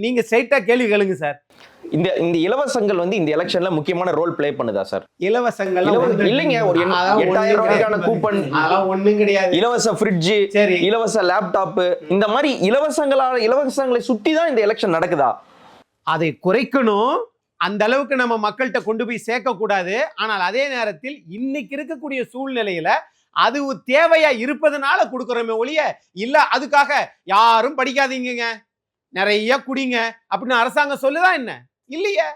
Speaker 4: நீங்க ஸ்ட்ரைட்டா கேள்வி கேளுங்க சார்.
Speaker 2: இந்த இலவசங்கள் வந்து இந்த எலெக்ஷன்ல முக்கியமான ரோல் பிளே பண்ணுதா சார்?
Speaker 4: இலவசங்கள்
Speaker 2: இல்லைங்க, ஒரு 8000 ரூபாய்க்கான கூப்பன்,
Speaker 4: அதெல்லாம் ஒண்ணும் கிடையாது.
Speaker 2: இலவச ஃப்ரிட்ஜ், இலவச லேப்டாப், இந்த மாதிரி இலவசங்களை சுத்தி தான் இந்த எலெக்ஷன் நடக்குதா?
Speaker 4: அதை குறைக்கணும். அந்த அளவுக்கு நம்ம மக்கள்கிட்ட கொண்டு போய் சேர்க்க கூடாது. ஆனால் அதே நேரத்தில் இன்னைக்கு இருக்கக்கூடிய சூழ்நிலையில அது தேவையா இருப்பதனால கொடுக்கறோமே ஒழிய இல்ல அதுக்காக யாரும் படிக்காதீங்க, நிறைய குடிங்க அப்படின்னு அரசாங்கம் சொல்லுதா என்ன? இல்லையே.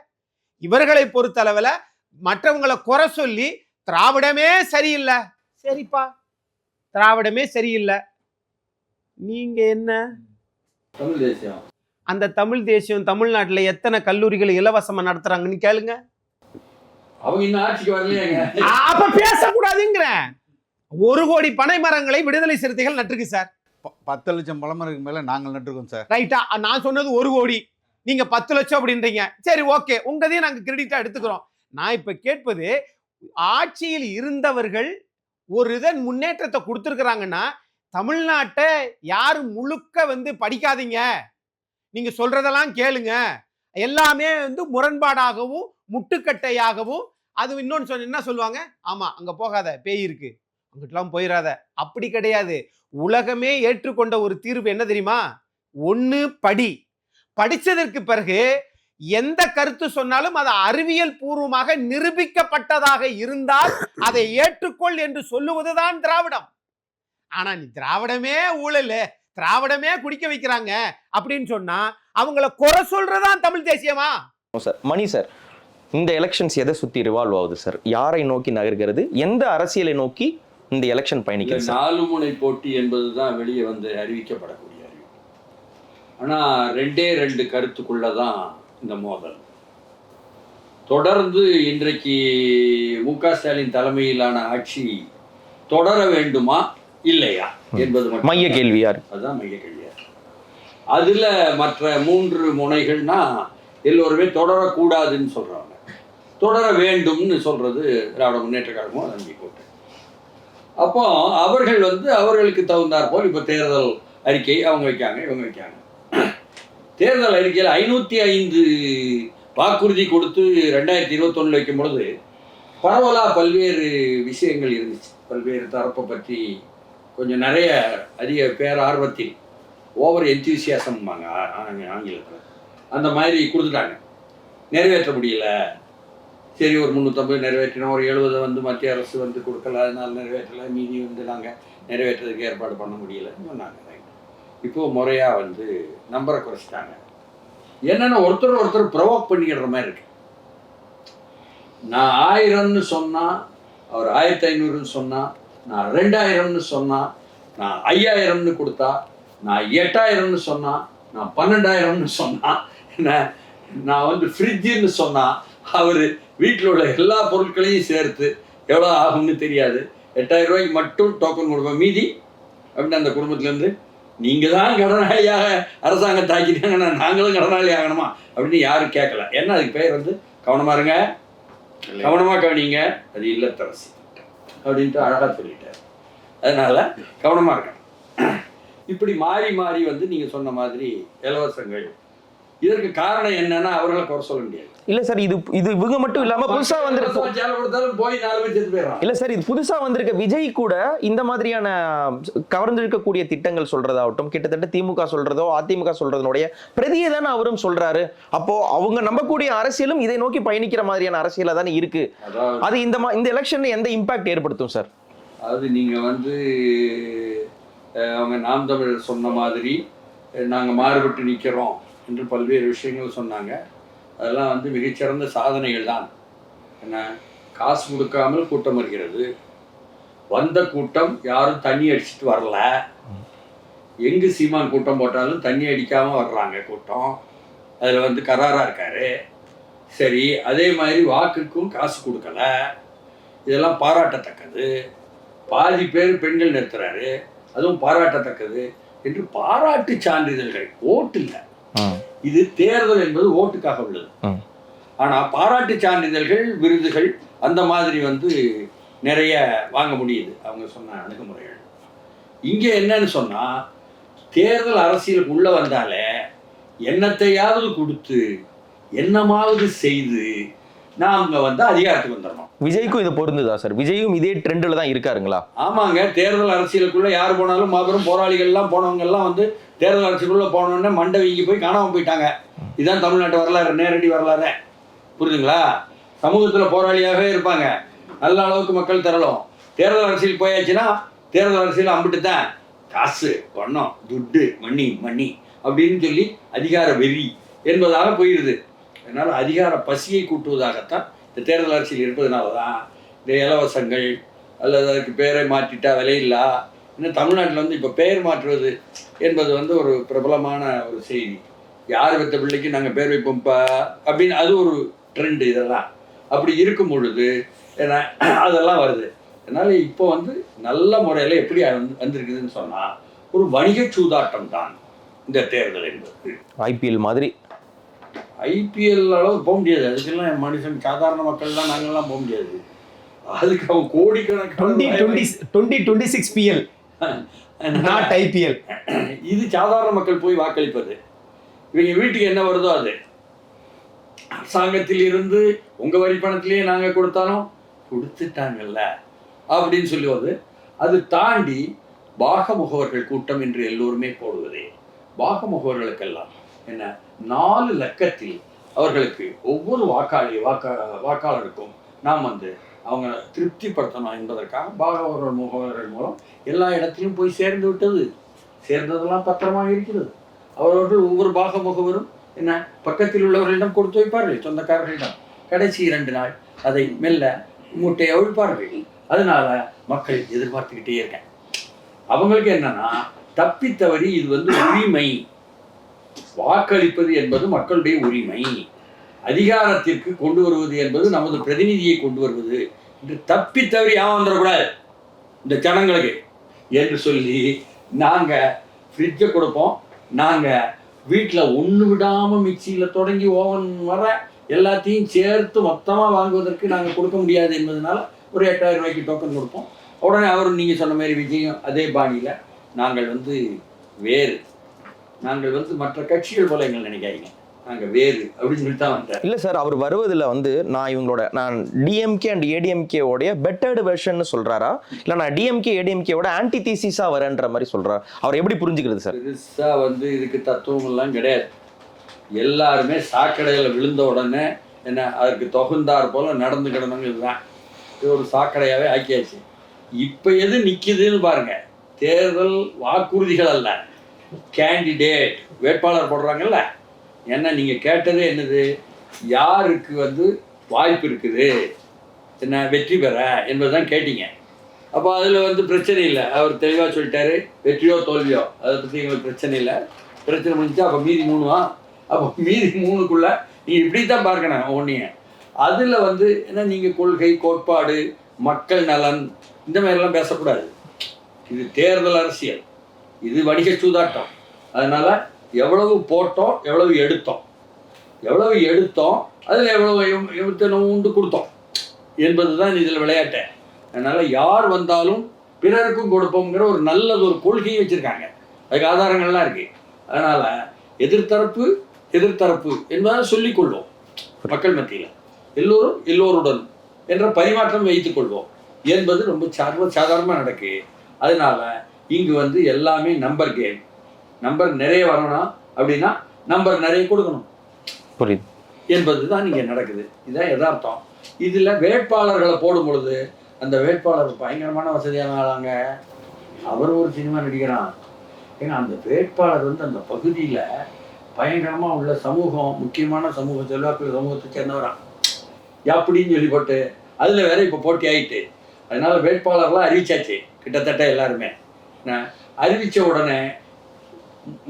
Speaker 4: இவர்களை பொறுத்தளவுல மற்றவங்களை குறை சொல்லி திராவிடமே சரியில்லை. சரிப்பா, திராவிடமே சரியில்லை. நீங்க என்ன
Speaker 5: தமிழ் தேசியம்?
Speaker 4: அந்த தமிழ் தேசியம் தமிழ்நாட்டுல எத்தனை கல்லூரிகள் இலவசமா நடத்துறாங்கன்னு கேளுங்க.
Speaker 5: அவங்க இன்னும் ஆட்சிக்கு வரலையாங்க.
Speaker 4: அப்ப பேசக்கூடாதுங்கிற. 1 கோடி பனை மரங்களை விடுதலை சிறுத்தைகள் நட்டுருக்கு சார்.
Speaker 3: 10 லட்சம் பழமரத்துக்கு மேல நாங்கள் நட்டுருக்கோம் சார்.
Speaker 4: ரைட்டா? நான் சொன்னது 1 கோடி, நீங்க 10 லட்சம் அப்படின்றீங்க. சரி, ஓகே, உங்கதையும் நாங்க கிரெடிட்டா எடுத்துக்கிறோம். நான் இப்ப கேட்பது, ஆட்சியில் இருந்தவர்கள் ஒரு இதன் முன்னேற்றத்தை கொடுத்துருக்குறாங்கன்னா தமிழ்நாட்டை யாரும் முழுக்க வந்து படிக்காதீங்க, நீங்க சொல்றதெல்லாம் கேளுங்க, எல்லாமே வந்து முரண்பாடாகவும் முட்டுக்கட்டையாகவும், அது இன்னொன்னு என்ன சொல்லுவாங்க? ஆமா, அங்க போகாத, பேய் இருக்கு, அங்கிட்டலாம் போயிடாத. அப்படி கிடையாது. உலகமே ஏற்றுக்கொண்ட ஒரு தீர்வு என்ன தெரியுமா? 1 படிச்சதற்கு பிறகு எந்த கருத்து சொன்னாலும் அது அறிவியல் பூர்வமாக நிரூபிக்கப்பட்டதாக இருந்தால் அதை ஏற்றுக்கொள் என்று சொல்லுவதுதான் திராவிடம். ஆனா நீ திராவிடமே ஊழல், திராவிடமே குடிக்க வைக்கிறாங்க அப்படின்னு சொன்னா அவங்கள குறை சொல்றதான் தமிழ் தேசியமா?
Speaker 2: சார் மணி சார், இந்த எலெக்ஷன்ஸ் எதை சுத்தி ரிவால்வ் ஆகுது சார்? யாரை நோக்கி நகர்கிறது? எந்த அரசியலை நோக்கி இந்த எலெக்ஷன் பயணிக்குது சார்?
Speaker 5: 4 முனை போட்டி என்பதுதான் வெளியே வந்து அறிவிக்கப்படக்கூடிய அறிவிப்பு. ஆனா 2 கருத்துக்குள்ளதான் இந்த மோதல். தொடர்ந்து இன்றைக்கு மு.க. ஸ்டாலின் தலைமையிலான ஆட்சி தொடர வேண்டுமா இல்லையா என்பது மட்டும்
Speaker 2: மைய கேள்வியா இருக்கு.
Speaker 5: அதுதான் மைய கேள்வியா இருக்கு. அதுல மற்ற 3 முனைகள்னா எல்லோருமே தொடரக்கூடாதுன்னு சொல்றாங்க, தொடர வேண்டும்னு சொல்றது திராவிட முன்னேற்ற கழகமும் நம்பி போட்டு. அப்போ அவர்கள் வந்து அவர்களுக்கு தகுந்தாற் போல் இப்போ தேர்தல் அறிக்கை அவங்க வைக்காங்க, இவங்க வைக்காங்க. தேர்தல் அறிக்கையில் 505 வாக்குறுதி கொடுத்து 2021 வைக்கும் பொழுது பரவலாக பல்வேறு விஷயங்கள் இருந்துச்சு. பல்வேறு தரப்பை பற்றி கொஞ்சம் நிறைய அதிக பேரார்வத்தில் ஓவர் என்தூசியாசம்பாங்க ஆங்கிலத்தில், அந்த மாதிரி கொடுத்துட்டாங்க. நிறைவேற்ற முடியல, சரி ஒரு 350 நிறைவேற்றினோம், ஒரு 70 வந்து மத்திய அரசு வந்து கொடுக்கல, அதனால நிறைவேற்றலை, மீதி வந்து நாங்கள் நிறைவேற்றதுக்கு ஏற்பாடு பண்ண முடியலன்னு சொன்னாங்க. இப்போது முறையாக வந்து நம்பரை குறைச்சிட்டாங்க. என்னென்னா ஒருத்தர் ப்ரொவோக் பண்ணிக்கிற மாதிரி இருக்கு. நான் 1000ன்னு சொன்னால், அவர் 1500ன்னு சொன்னால், நான் 2000ன்னு சொன்னால், நான் 5000ன்னு கொடுத்தா, நான் 8000ன்னு சொன்னால், நான் 12000ன்னு சொன்னால், நான் வந்து ஃப்ரிட்ஜுன்னு சொன்னால், அவர் வீட்டில் உள்ள எல்லா பொருட்களையும் சேர்த்து எவ்வளோ ஆகும்னு தெரியாது, 8000 ரூபாய்க்கு மட்டும் டோக்கன் கொடுப்பேன், மீதி அப்படின்னு அந்த குடும்பத்துலேருந்து நீங்கள் தான் கடனாளியாக அரசாங்கம் தாக்கிட்டாங்கன்னா நாங்களும் கடனாளி ஆகணுமா அப்படின்னு யாரும் கேட்கல. ஏன்னா அதுக்கு பேர் வந்து கவனமாக இருங்க, கவனமாக கவனிங்க, அது இல்லத்தரசி அப்படின்ட்டு அழகாக சொல்லிட்டார். அதனால் கவனமாக இருக்கணும். இப்படி மாறி மாறி வந்து நீங்கள் சொன்ன மாதிரி இலவசங்கள், இதற்கு காரணம் என்னன்னா அவர்களை குறை சொல்ல முடியாது.
Speaker 2: இல்ல சார், இது இவங்க மட்டும் இல்லாம புதுசா வந்திருக்க
Speaker 5: போய் 4 பேர் செத்து போயிடறான்.
Speaker 2: இல்ல சார், இது புதுசா வந்திருக்க விஜய் கூட இந்த மாதிரியான கவர்ந்திருக்கக்கூடிய திட்டங்கள் சொல்றதாகட்டும், கிட்டத்தட்ட திமுக சொல்றதோ அதிமுக சொல்றதனுடைய பிரதியை தானே அவரும் சொல்றாரு. அப்போ அவங்க நம்பக்கூடிய அரசியலும் இதை நோக்கி பயணிக்கிற மாதிரியான அரசியலா தானே இருக்கு. அது இந்த எலெக்ஷன்ல எந்த இம்பாக்ட் ஏற்படுத்தும் சார்?
Speaker 5: அது நீங்க வந்து அவங்க நாம் தமிழர் சொன்ன மாதிரி நாங்க மாறுபட்டு நிக்கிறோம் என்று பல்வேறு விஷயங்கள் சொன்னாங்க. அதெல்லாம் வந்து மிகச்சிறந்த சாதனைகள் தான். என்ன, காசு கொடுக்காமல் கூட்டம் வருகிறது, வந்த கூட்டம் யாரும் தண்ணி அடிச்சுட்டு வரல, எங்கு சீமான் கூட்டம் போட்டாலும் தண்ணி அடிக்காம வர்றாங்க கூட்டம், அதில் வந்து கராராக இருக்காரு. சரி, அதே மாதிரி வாக்குக்கும் காசு கொடுக்கல, இதெல்லாம் பாராட்டத்தக்கது. பாதி பேர் பெண்கள் நிறுத்துறாரு, அதுவும் பாராட்டத்தக்கது என்று பாராட்டு சான்றிதழ்கள். ஓட்டு இல்லை, இது தேர்தல் என்பது ஓட்டுக்காக உள்ளது. ஆனா பாராட்டு சான்றிதழ்கள், விருதுகள் அந்த மாதிரி வந்து நிறைய வாங்க முடியுது அவங்க சொன்ன அணுகுமுறைகள். இங்க என்னன்னு சொன்னா, தேர்தல் அரசியலுக்கு உள்ள வந்தாலே என்னத்தையாவது கொடுத்து என்னமாவது செய்து நாம வந்து அதிகாரத்துக்கு வந்துடணும்.
Speaker 2: விஜய்க்கும் இது பொருந்துதா சார்? விஜயும் இதே ட்ரெண்ட்ல தான் இருக்காருங்களா?
Speaker 5: ஆமாங்க, தேர்தல் அரசியலுக்குள்ள யார் போனாலும் மாபெரும் போராளிகள்லாம் போனவங்க எல்லாம் வந்து தேர்தல் அரசியலுக்குள்ள போனோடனே மண்டை வீங்கி போய் காணாமல் போயிட்டாங்க. இதுதான் தமிழ்நாட்டு வரலாறு, நேரடி வரலாறு. புரியுதுங்களா? சமூகத்தில் போராளியாகவே இருப்பாங்க, நல்ல அளவுக்கு மக்கள் தரலாம். தேர்தல் அரசியல் போயாச்சுன்னா தேர்தல் அரசியல் அம்பிட்டு தான் காசு, பணம், துட்டு, மணி அப்படின்னு சொல்லி அதிகார வெறி என்பதாக போயிடுது. அதனால் அதிகார பசியை கூட்டுவதாகத்தான் இந்த தேர்தல் அரசியல் இருப்பதனால தான் இந்த இலவசங்கள் அல்லது அதுக்கு பேரை மாற்றிட்டா விலையில்லா. இன்னும் தமிழ்நாட்டில் வந்து இப்போ பெயர் மாற்றுவது என்பது வந்து ஒரு பிரபலமான ஒரு செய்தி. யார் பெற்ற பிள்ளைக்கு நாங்கள் பேர் வைப்போம்ப்பா அப்படின்னு அது ஒரு ட்ரெண்டு. இதெல்லாம் அப்படி இருக்கும் பொழுது ஏன்னா அதெல்லாம் வருது. அதனால் இப்போ வந்து நல்ல முறையில் எப்படி வந்திருக்குதுன்னு சொன்னால், ஒரு வணிக சூதாட்டம் தான் இந்த தேர்தல் என்பது.
Speaker 2: ஐபிஎல் மாதிரி.
Speaker 5: ஐபிஎல் அளவு போக முடியாது, அதுக்கெல்லாம் மனுஷன் சாதாரண மக்கள்லாம் நாங்கள்லாம் போக முடியாது. அதுக்கு அவன் கோடிக்கணக்கான
Speaker 4: 2026 PL நாட் IPL.
Speaker 5: இது சாதாரண மக்கள் போய் வாக்களிப்பது. இவங்க வீட்டுக்கு என்ன வருதோ அது அரசாங்கத்தில் இருந்து உங்கள் வரி பணத்திலேயே நாங்கள் கொடுத்தாலும் கொடுத்துட்டாங்கல்ல அப்படின்னு சொல்லுவது. அது தாண்டி பாக முகவர்கள் கூட்டம் என்று எல்லோருமே போடுவதே. பாக முகவர்களுக்கெல்லாம் என்ன 4 லக்கத்தில் அவர்களுக்கு ஒவ்வொரு வாக்காளருக்கும் நாம் வந்து அவங்க திருப்திப்படுத்தணும் என்பதற்காக பாகவர்கள் முகவர்கள் மூலம் எல்லா இடத்திலும் போய் சேர்ந்து விட்டது. சேர்ந்ததெல்லாம் பத்திரமாக இருக்கிறது. அவர்கள் ஒவ்வொரு பாக முகவரும் என்ன பக்கத்தில் உள்ளவர்களிடம் கொடுத்து வைப்பார்கள், சொந்தக்காரர்களிடம். கடைசி 2 நாள் அதை மெல்ல மூட்டையை ஒழிப்பார்கள். அதனால மக்கள் எதிர்பார்த்துக்கிட்டே இருக்கேன். அவங்களுக்கு என்னன்னா தப்பித்தவறி இது வந்து உரிமை, வாக்களிப்பது என்பது மக்களுடைய உரிமை, அதிகாரத்திற்கு கொண்டு வருவது என்பது நமது பிரதிநிதியை கொண்டு வருவது என்று தப்பித்தவறி வந்துடக்கூடாது இந்த ஜனங்களுக்கு என்று சொல்லி நாங்கள் ஃப்ரிட்ஜை கொடுப்போம். நாங்கள் வீட்டில் ஒன்று விடாமல் மிக்சியில் தொடங்கி ஓவன் வர எல்லாத்தையும் சேர்த்து மொத்தமாக வாங்குவதற்கு நாங்கள் கொடுக்க முடியாது என்பதனால ஒரு 8000 ரூபாய்க்கு டோக்கன் கொடுப்போம். உடனே அவரும் நீங்கள் சொன்ன மாதிரி விஜயம் அதே பாணியில் நாங்கள் வந்து வேறு, நாங்கள் வந்து மற்ற கட்சிகள் போல எங்களை நினைக்காதீங்க, நாங்கள் வேறு அப்படின்னு சொல்லி தான் வந்தேன்.
Speaker 2: இல்லை சார், அவர் வருவதில் வந்து நான் டிஎம்கே அண்ட் ஏடிஎம்கேவோடைய பெட்டர்டு வெர்ஷன் சொல்கிறாரா, இல்லை நான் டிஎம்கே ஏடிஎம்கேவோட ஆன்டி தீசிஸாக வரேன்ற மாதிரி சொல்கிறார்? அவர் எப்படி புரிஞ்சுக்கிறது சார்?
Speaker 5: பெருசாக வந்து இதுக்கு தத்துவங்கள்லாம் கிடையாது. எல்லாருமே சாக்கடையில் விழுந்த உடனே என்ன அதற்கு தொகுந்தார் போல நடந்துக்கிடணுங்கிறது தான். இது ஒரு சாக்கடையாகவே ஆக்கியாச்சு. இப்போ எது நிற்கிதுன்னு பாருங்க, தேர்தல் வாக்குறுதிகள் அல்ல, கேண்டிடேட் வேட்பாளர் போடுறாங்கல்ல. ஏன்னா நீங்கள் கேட்டதே என்னது, யாருக்கு வந்து வாய்ப்பு இருக்குது என்ன வெற்றி பெற என்பதுதான் கேட்டீங்க. அப்போ அதில் வந்து பிரச்சனை இல்லை, அவர் தெளிவாக சொல்லிட்டாரு, வெற்றியோ தோல்வியோ அதை பற்றி எங்களுக்கு பிரச்சனை இல்லை. பிரச்சனை முடிஞ்சா அப்போ மீதி 3வா, அப்போ மீதி 3க்குள்ளே நீங்கள் இப்படி தான் பார்க்கணும் ஒன்றைய. அதில் வந்து என்ன நீங்கள் கொள்கை, கோட்பாடு, மக்கள் நலன் இந்த மாதிரிலாம் பேசக்கூடாது. இது தேர்தல் அரசியல், இது வணிக சூதாட்டம். அதனால் எவ்வளவு போட்டோம், எவ்வளவு எடுத்தோம், அதில் எவ்வளவு உண்டு கொடுத்தோம் என்பது தான் இதில் விளையாட்டு. அதனால் யார் வந்தாலும் பிறருக்கும் கொடுப்போங்கிற ஒரு நல்லது ஒரு கொள்கையை வச்சுருக்காங்க, அதுக்கு ஆதாரங்கள்லாம் இருக்குது. அதனால் எதிர்த்தரப்பு என்பதை சொல்லிக்கொள்வோம் மக்கள் மத்தியில், எல்லோருடன் என்ற பரிமாற்றம் வைத்துக் கொள்வோம் என்பது ரொம்ப சாதாரணமாக நடக்கு. அதனால இங்கு வந்து எல்லாமே நம்பர் கேம். நம்பர் நிறைய வரணும் அப்படின்னா நம்பர் நிறைய கொடுக்கணும்,
Speaker 2: புரியுது
Speaker 5: என்பது தான் இங்கே நடக்குது. இதுதான் யதார்த்தம். இதில் வேட்பாளர்களை போடும் பொழுது அந்த வேட்பாளர் பயங்கரமான வசதியான ஆளாங்க, அவர் ஒரு சினிமா நடிக்கிறான். ஏன்னா அந்த வேட்பாளர் வந்து அந்த பகுதியில் பயங்கரமாக உள்ள சமூகம், முக்கியமான சமூகம், செல்வாக்கு சமூகத்தை சேர்ந்தவரான் அப்படின்னு சொல்லி போட்டு அதில் வேற இப்போ போட்டி ஆகிட்டு, அதனால வேட்பாளர்லாம் அறிவிச்சாச்சு கிட்டத்தட்ட எல்லாருமே. அறிவித்த உடனே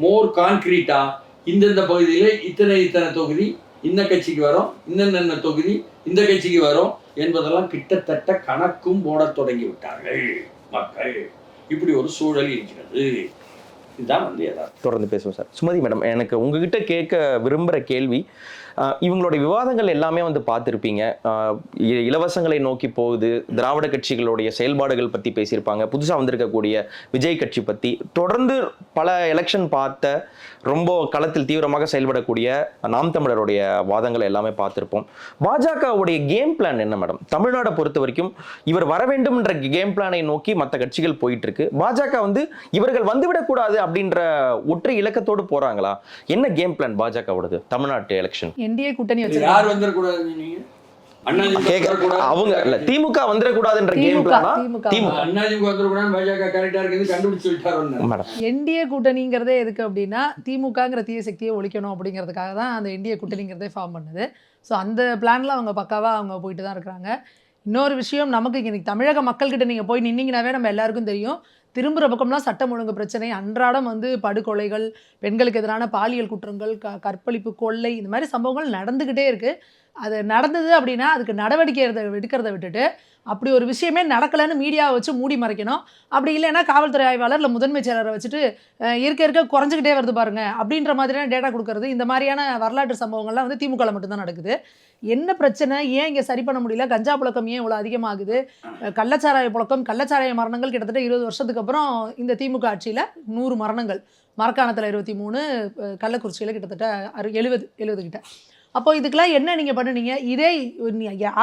Speaker 5: மோர் கான்கிரீட்டாக இந்தந்த பகுதியில் இத்தனை தொகுதி இந்த கட்சிக்கு வரும், இன்னென்ன தொகுதி இந்த கட்சிக்கு வரும் என்பதெல்லாம் கிட்டத்தட்ட கணக்கும் போட தொடங்கி விட்டார்கள் மக்கள். இப்படி ஒரு சூழல் இருக்கிறது. இதுதான் வந்து எதாவது
Speaker 2: தொடர்ந்து பேசுவோம் சார். சுமதி மேடம், எனக்கு உங்ககிட்ட கேட்க விரும்புகிற கேள்வி, இவங்களுடைய விவாதங்கள் எல்லாமே வந்து பார்த்துருப்பீங்க. இலவசங்களை நோக்கி போகுது, திராவிட கட்சிகளுடைய செயல்பாடுகள் பற்றி பேசியிருப்பாங்க, புதுசாக வந்திருக்கக்கூடிய விஜய் கட்சி பற்றி, தொடர்ந்து பல எலெக்ஷன் பார்த்த ரொம்ப களத்தில் தீவிரமாக செயல்படக்கூடிய நாம் தமிழருடைய வாதங்கள் எல்லாமே பார்த்துருப்போம். பாஜகவுடைய கேம் பிளான் என்ன மேடம்? தமிழ்நாடை பொறுத்த வரைக்கும் இவர் வர வேண்டும் என்ற கேம் பிளானை நோக்கி மற்ற கட்சிகள் போயிட்டு இருக்கு. பாஜக வந்து இவர்கள் வந்துவிடக்கூடாது அப்படின்ற ஒற்றை இலக்கத்தோடு போறாங்களா? என்ன கேம் பிளான் பாஜகவோடது தமிழ்நாட்டு எலெக்ஷன்?
Speaker 1: என்டிஏ கூட்டணி வச்சு
Speaker 5: யார் வந்துடக்கூடாது, நீங்க
Speaker 2: அவங்க இல்ல திமுக வந்துடக்கூடாதுன்ற கேம் பிளானா?
Speaker 5: திமுக வந்துடக்கூடாது, பாஜக கரெக்டா இருக்குது கண்டுபிடிச்சு சொல்லிட்டாரு.
Speaker 1: என்டிஏ கூட்டணிங்கிறதே எதுக்கு அப்படின்னா திமுகங்கிற தீய சக்தியை ஒழிக்கணும் அப்படிங்கிறதுக்காக தான் அந்த என்டிஏ கூட்டணிங்கிறதே ஃபார்ம் பண்ணுது. ஸோ அந்த பிளான்ல அவங்க பக்காவாக அவங்க போயிட்டு தான் இருக்கிறாங்க. இன்னொரு விஷயம், நமக்கு இன்னைக்கு தமிழக மக்கள்கிட்ட நீங்கள் போய் நின்னீங்கன்னாவே நம்ம எல்லாருக்கும் தெரியும், திரும்புகிற பக்கம்லாம் சட்டம் ஒழுங்கு பிரச்சனை, அன்றாடம் வந்து படுகொலைகள், பெண்களுக்கு எதிரான பாலியல் குற்றங்கள், கற்பழிப்பு, கொள்ளை, இந்த மாதிரி சம்பவங்கள் நடந்துக்கிட்டே இருக்குது. அது நடந்தது அப்படின்னா அதுக்கு நடவடிக்கை எடுக்கிறத விட்டுட்டு அப்படி ஒரு விஷயமே நடக்கலைன்னு மீடியாவை வச்சு மூடி மறைக்கணும். அப்படி இல்லைன்னா காவல்துறை ஆய்வாளர் இல்லை முதன்மை செயலரை வச்சுட்டு இருக்க குறைஞ்சிக்கிட்டே வருது பாருங்க அப்படின்ற மாதிரியான டேட்டா கொடுக்கறது, இந்த மாதிரியான வரலாற்று சம்பவங்கள்லாம் வந்து திமுகவில் மட்டும்தான் நடக்குது. என்ன பிரச்சனை, ஏன் இங்கே சரி பண்ண முடியல? கஞ்சா புழக்கம் ஏன் இவ்வளோ அதிகமாகுது? கள்ளச்சாராய புழக்கம், கள்ளச்சாராய மரணங்கள் கிட்டத்தட்ட 20 வருஷத்துக்கு அப்புறம் இந்த திமுக ஆட்சியில் 100 மரணங்கள், மரக்காணத்தில் 23, கள்ளக்குறிச்சியில் கிட்டத்தட்ட 70 கிட்ட. அப்போ இதுக்கெல்லாம் என்ன நீங்கள் பண்ணுனீங்க? இதே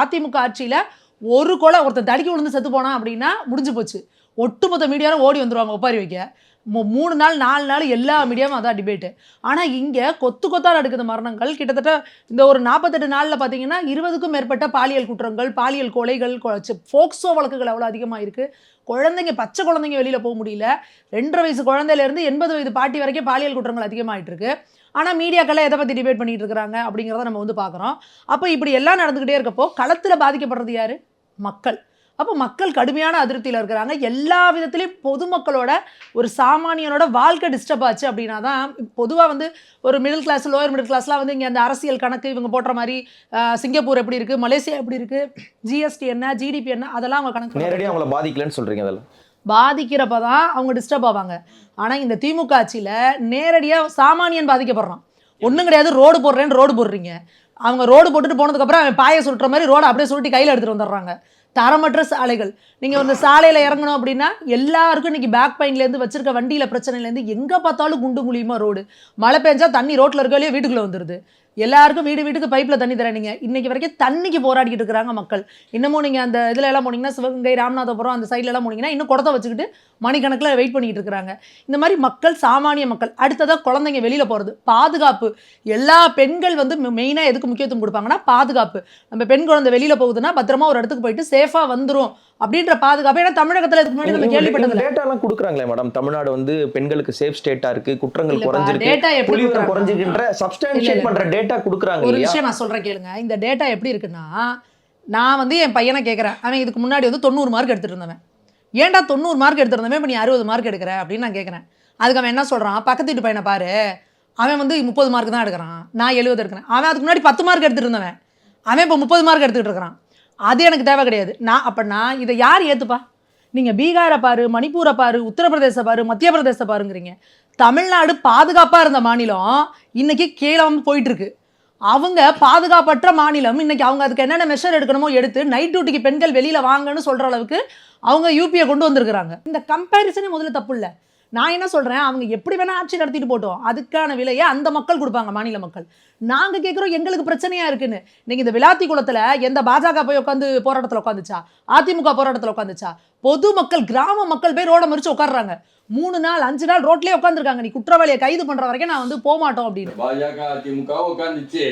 Speaker 1: அதிமுக ஆட்சியில் ஒரு கொலை, ஒருத்தர் தடுக்கி விழுந்து செத்து போனான் அப்படின்னா முடிஞ்சு போச்சு, ஒட்டுமொத்த மீடியாவும் ஓடி வந்துடுவாங்க ஒப்பாரி வைக்க. 3 நாள் 4 நாள் எல்லா மீடியாவும் அதான் டிபேட்டு. ஆனால் இங்கே கொத்தாக நடக்குது மரணங்கள். கிட்டத்தட்ட இந்த ஒரு 48 நாளில் பார்த்தீங்கன்னா 20க்கும் மேற்பட்ட பாலியல் குற்றங்கள், பாலியல் கொலைகள், ஃபோக்சோ வழக்குகள் அவ்வளோ அதிகமாக இருக்குது. குழந்தைங்க, பச்சை குழந்தைங்க வெளியில் போக முடியல. 2.5 வயசு குழந்தையிலேருந்து 80 வயது பாட்டி வரைக்கும் பாலியல் குற்றங்கள் அதிகமாகிட்டு இருக்கு. ஆனால் மீடியாக்கெல்லாம் எதை பற்றி டிபேட் பண்ணிகிட்டு இருக்கிறாங்க அப்படிங்கிறத நம்ம வந்து பார்க்குறோம். அப்போ இப்படி எல்லாம் நடந்துக்கிட்டே இருக்கப்போ களத்தில் பாதிக்கப்படுறது யார்? மக்கள். அப்போ மக்கள் கடுமையான அதிருப்தியில் இருக்கிறாங்க. எல்லா விதத்துலையும் பொதுமக்களோட ஒரு சாமானியனோட வாழ்க்கை டிஸ்டர்ப் ஆச்சு அப்படின்னா தான் பொதுவாக வந்து ஒரு மிடில் கிளாஸ் லோயர் மிடில் கிளாஸ்லாம் வந்து இங்கே அந்த அரசியல் கணக்கு இவங்க போடுற மாதிரி சிங்கப்பூர் எப்படி இருக்குது, மலேசியா எப்படி இருக்குது, ஜிஎஸ்டி என்ன, ஜிடிபி என்ன, அதெல்லாம் அவங்க கணக்கு
Speaker 2: நேரடியாக அவங்கள பாதிக்கலன்னு சொல்கிறீங்க. அதெல்லாம்
Speaker 1: பாதிக்கிறப்ப தான் அவங்க டிஸ்டர்ப் ஆவாங்க. ஆனால் இந்த திமுக ஆட்சியில் நேரடியாக சாமானியன் பாதிக்கப்படுறான். ஒன்றும் கிடையாது, ரோடு போடுறேன்னு ரோடு போடுறீங்க. அவங்க ரோடு போட்டுட்டு போனதுக்கப்புறம் அவன் பாயை சுட்டுற மாதிரி ரோடை அப்படியே சுருட்டி கையில் எடுத்துகிட்டு வந்துடுறாங்க. தரமற்ற சாலைகள். நீங்கள் வந்து சாலையில் இறங்கணும் அப்படின்னா எல்லாருக்கும் இன்றைக்கி பேக் பெயின்லேருந்து வச்சிருக்க வண்டியில் பிரச்சனையிலேருந்து எங்கே பார்த்தாலும் குண்டு குழியுமா ரோடு. மழை பெஞ்சா தண்ணி ரோட்டில் இருக்கலையே வீட்டுக்குள்ளே வந்துடுது. எல்லாருக்கும் வீட்டுக்கு பைப்பில் தண்ணி தரீங்க. இன்றைக்கி வரைக்கும் தண்ணிக்கு போராடிக்கிட்டு இருக்கிறாங்க மக்கள். இன்னமும் நீங்கள் அந்த இதில் எல்லாம் போனீங்கன்னா, சிவகங்கை, ராமநாதபுரம் அந்த சைட்லலாம் போனீங்கன்னா இன்னும் குடத்தை வச்சுக்கிட்டு மணிக்கணக்கில் வெயிட் பண்ணிக்கிட்டு இருக்கிறாங்க. இந்த மாதிரி மக்கள், சாமானிய மக்கள். அடுத்ததாக குழந்தைங்க வெளியில் போகிறது, பாதுகாப்பு. எல்லா பெண்கள் வந்து மெயினாக எதுக்கு முக்கியத்துவம் கொடுப்பாங்கன்னா பாதுகாப்பு. நம்ம பெண் குழந்தை வெளியில் போகுதுன்னா பத்திரமா ஒரு இடத்துக்கு போயிட்டு சேஃபாக வந்துடும் அப்படின்ற பாதுகாப்பு. ஏன்னா தமிழகத்தில் இதுக்கு முன்னாடி நம்ம கேள்விப்பட்டது
Speaker 2: டேட்டாலாம் கொடுக்குறாங்களே மேடம், தமிழ்நாடு வந்து பெண்களுக்கு சேஃப் ஸ்டேட்டா இருக்கு, குற்றங்கள் குறைஞ்சிருக்கு,
Speaker 1: டேட்டா எப்படி
Speaker 2: குறைஞ்சிருக்கின்ற சப்ஸ்டான்ஷியேட் பண்ற டேட்டா கொடுக்குறாங்க.
Speaker 1: ஒரு விஷயம் நான் சொல்றேன் கேளுங்க. இந்த டேட்டா எப்படி இருக்குன்னா, நான் வந்து என் பையனை கேட்குறேன், அவன் இதுக்கு முன்னாடி வந்து 90 மார்க் எடுத்துட்டு இருந்தவன். ஏன்டா 90 மார்க் எடுத்துருந்தவன் இப்போ நீ 60 மார்க் எடுக்கிற அப்படின்னு நான் கேட்குறேன். அதுக்கு அவன் என்ன சொல்றான், பக்கத்து வீட்டு பையனை பாரு, அவன் வந்து 30 மார்க் தான் எடுக்கிறான், நான் 70 எடுக்கிறேன். அவன் அதுக்கு முன்னாடி 10 மார்க் எடுத்துட்டு இருந்தவன், அவன் இப்போ 30 மார்க் எடுத்துக்கிட்டு இருக்கிறான். அது எனக்கு தேவை கிடையாது. நான் இதை யார் ஏற்றுப்பா? நீங்கள் பீகாரை பாரு, மணிப்பூரை பாரு, உத்தரப்பிரதேச பாரு, மத்திய பிரதேச பாருங்கிறீங்க. தமிழ்நாடு பாதுகாப்பாக இருந்த மாநிலம் இன்னைக்கு கீழே வந்து போயிட்டுருக்கு. அவங்க பாதுகாப்பற்ற மாநிலம். இன்னைக்கு அவங்க அதுக்கு என்னென்ன மெஷர் எடுக்கணுமோ எடுத்து நைட் டியூட்டிக்கு பெண்கள் வெளியில் வாங்கன்னு சொல்கிற அளவுக்கு அவங்க யூபியை கொண்டு வந்திருக்கிறாங்க. இந்த கம்பேரிசனே முதல்ல தப்பு இல்லை. நான் என்ன சொல்கிறேன், அவங்க எப்படி வேணால் ஆட்சி நடத்திட்டு போட்டோம், அதுக்கான விலையை அந்த மக்கள் கொடுப்பாங்க, மாநில மக்கள். நாங்கள் கேட்குறோம் எங்களுக்கு பிரச்சனையாக இருக்குன்னு. நீங்கள் இந்த விளாத்தி குளத்தில் எந்த பாஜக போய் உட்காந்து போராட்டத்தில் உட்காந்துச்சா, அதிமுக போராட்டத்தில் உட்காந்துச்சா? பொதுமக்கள், கிராம மக்கள் போய் ரோட மறிச்சு உட்காடுறாங்க. 3 நாள் 5 நாள் ரோட்லேயே உட்காந்துருக்காங்க. நீ குற்றவாளியை கைது பண்ணுற வரைக்கும் நான் வந்து போக மாட்டோம் அப்படின்னு.
Speaker 5: பாஜக அதிமுக உட்காந்துச்சு.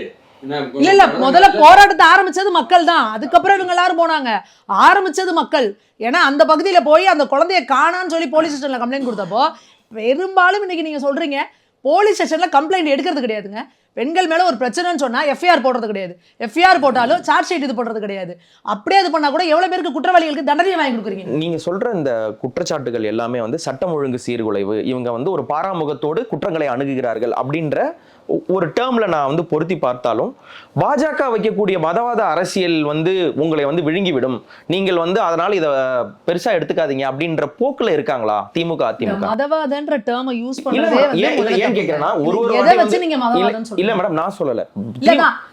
Speaker 1: இல்ல முதல்ல போராட்டத்தை ஆரம்பிச்சது மக்கள் தான். அதுக்கப்புறம் இவங்க எல்லாரும் போனாங்க. ஆரம்பிச்சது மக்கள். ஏன்னா அந்த பகுதியில போய் அந்த குழந்தைய காணான்னு சொல்லி போலீஸ் ஸ்டேஷன்ல கம்ப்ளைண்ட் கொடுத்தப்போ பெரும்பாலும் இன்னைக்கு நீங்க சொல்றீங்க போலீஸ் ஸ்டேஷன்ல கம்ப்ளைண்ட் எடுக்கிறது கிடையாதுங்க. பெண்கள் மேல ஒரு பிரச்சனைன்னு சொன்னா எஃப்ஐஆர் போடுறது கிடையாது. எஃப்ஐஆர் போட்டாலும் சார்ஜ் ஷீட் இது போடுறது கிடையாது. அப்படியே இது பண்ணா கூட எவ்வளவு பேருக்கு குற்றவாளிகளுக்கு தண்டனை வாங்கி கொடுக்குறீங்க?
Speaker 2: நீங்க சொல்ற இந்த குற்றச்சாட்டுகள் எல்லாமே வந்து சட்டம் ஒழுங்கு சீர்குலைவு, இவங்க வந்து ஒரு பாராமுகத்தோடு குற்றங்களை அணுகுகிறார்கள் அப்படின்ற ஒரு டேர்ம்ல நான் வந்து பொருத்தி பார்த்தாலும் பாஜக வைக்கக்கூடிய மதவாத அரசியல் வந்து உங்களை வந்து விழுங்கிவிடும், நீங்கள் வந்து அதனால இதை பெருசா எடுத்துக்காதீங்க அப்படின்ற போக்குல இருக்காங்களா திமுக அதிமுக?
Speaker 1: மதவாதன்ற டேர்மை யூஸ் பண்றதே வந்து
Speaker 2: ஏன் கேக்குறேன்னா ஒரு ஒரு
Speaker 1: எதை வச்சு நீங்க மதவாதம் சொல்றீங்க?
Speaker 2: இல்ல மேடம் நான் சொல்லல.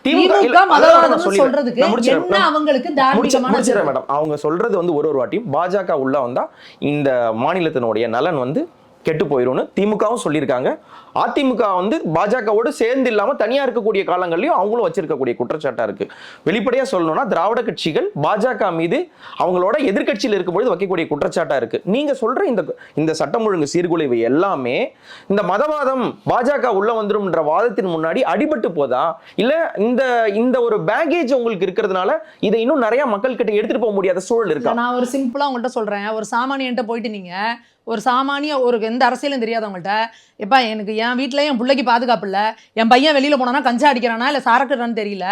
Speaker 1: திமுக மதவாதம் சொல்றதுக்கு என்ன அவங்களுக்கு
Speaker 2: முடிச்சிரேன் மேடம். அவங்க சொல்றது வந்து ஒரு வாட்டியும் பாஜக உள்ள வந்தா இந்த மாநிலத்தினுடைய நலன் வந்து கெட்டு போயிரும்னு திமுகவும் சொல்லியிருக்காங்க. அதிமுக வந்து பாஜகவோடு சேர்ந்து இல்லாம தனியா இருக்கக்கூடிய காலங்கள்லயும் அவங்களும் வச்சிருக்கக்கூடிய குற்றச்சாட்டா இருக்கு. வெளிப்படையா சொல்லணும்னா திராவிட கட்சிகள் பாஜக மீது அவங்களோட எதிர்கட்சியில் இருக்கும்போது வைக்கக்கூடிய குற்றச்சாட்டா இருக்கு. நீங்க சொல்ற இந்த சட்டம் ஒழுங்கு சீர்குலைவு எல்லாமே இந்த மதவாதம் பாஜக உள்ள வந்துரும்ன்ற வாதத்தின் முன்னாடி அடிபட்டு போதா, இல்ல இந்த ஒரு பேகேஜ் உங்களுக்கு இருக்கிறதுனால இதை இன்னும் நிறைய மக்கள் கிட்ட எடுத்துட்டு போக முடியாத சூழல் இருக்கா?
Speaker 1: நான் ஒரு சிம்பிளா உங்கள்கிட்ட சொல்றேன். ஒரு சாமானியன்ட்ட போயிட்டு நீங்க ஒரு சாமானிய ஒரு எந்த அரசியலும் தெரியாதவங்கள்ட்ட, எப்பா எனக்கு என் வீட்டில் என் பிள்ளைக்கு பாதுகாப்பு இல்லை, என் பையன் வெளியில் போனானா கஞ்சா அடிக்கிறானா இல்லை சாரக்குறான்னு தெரியல,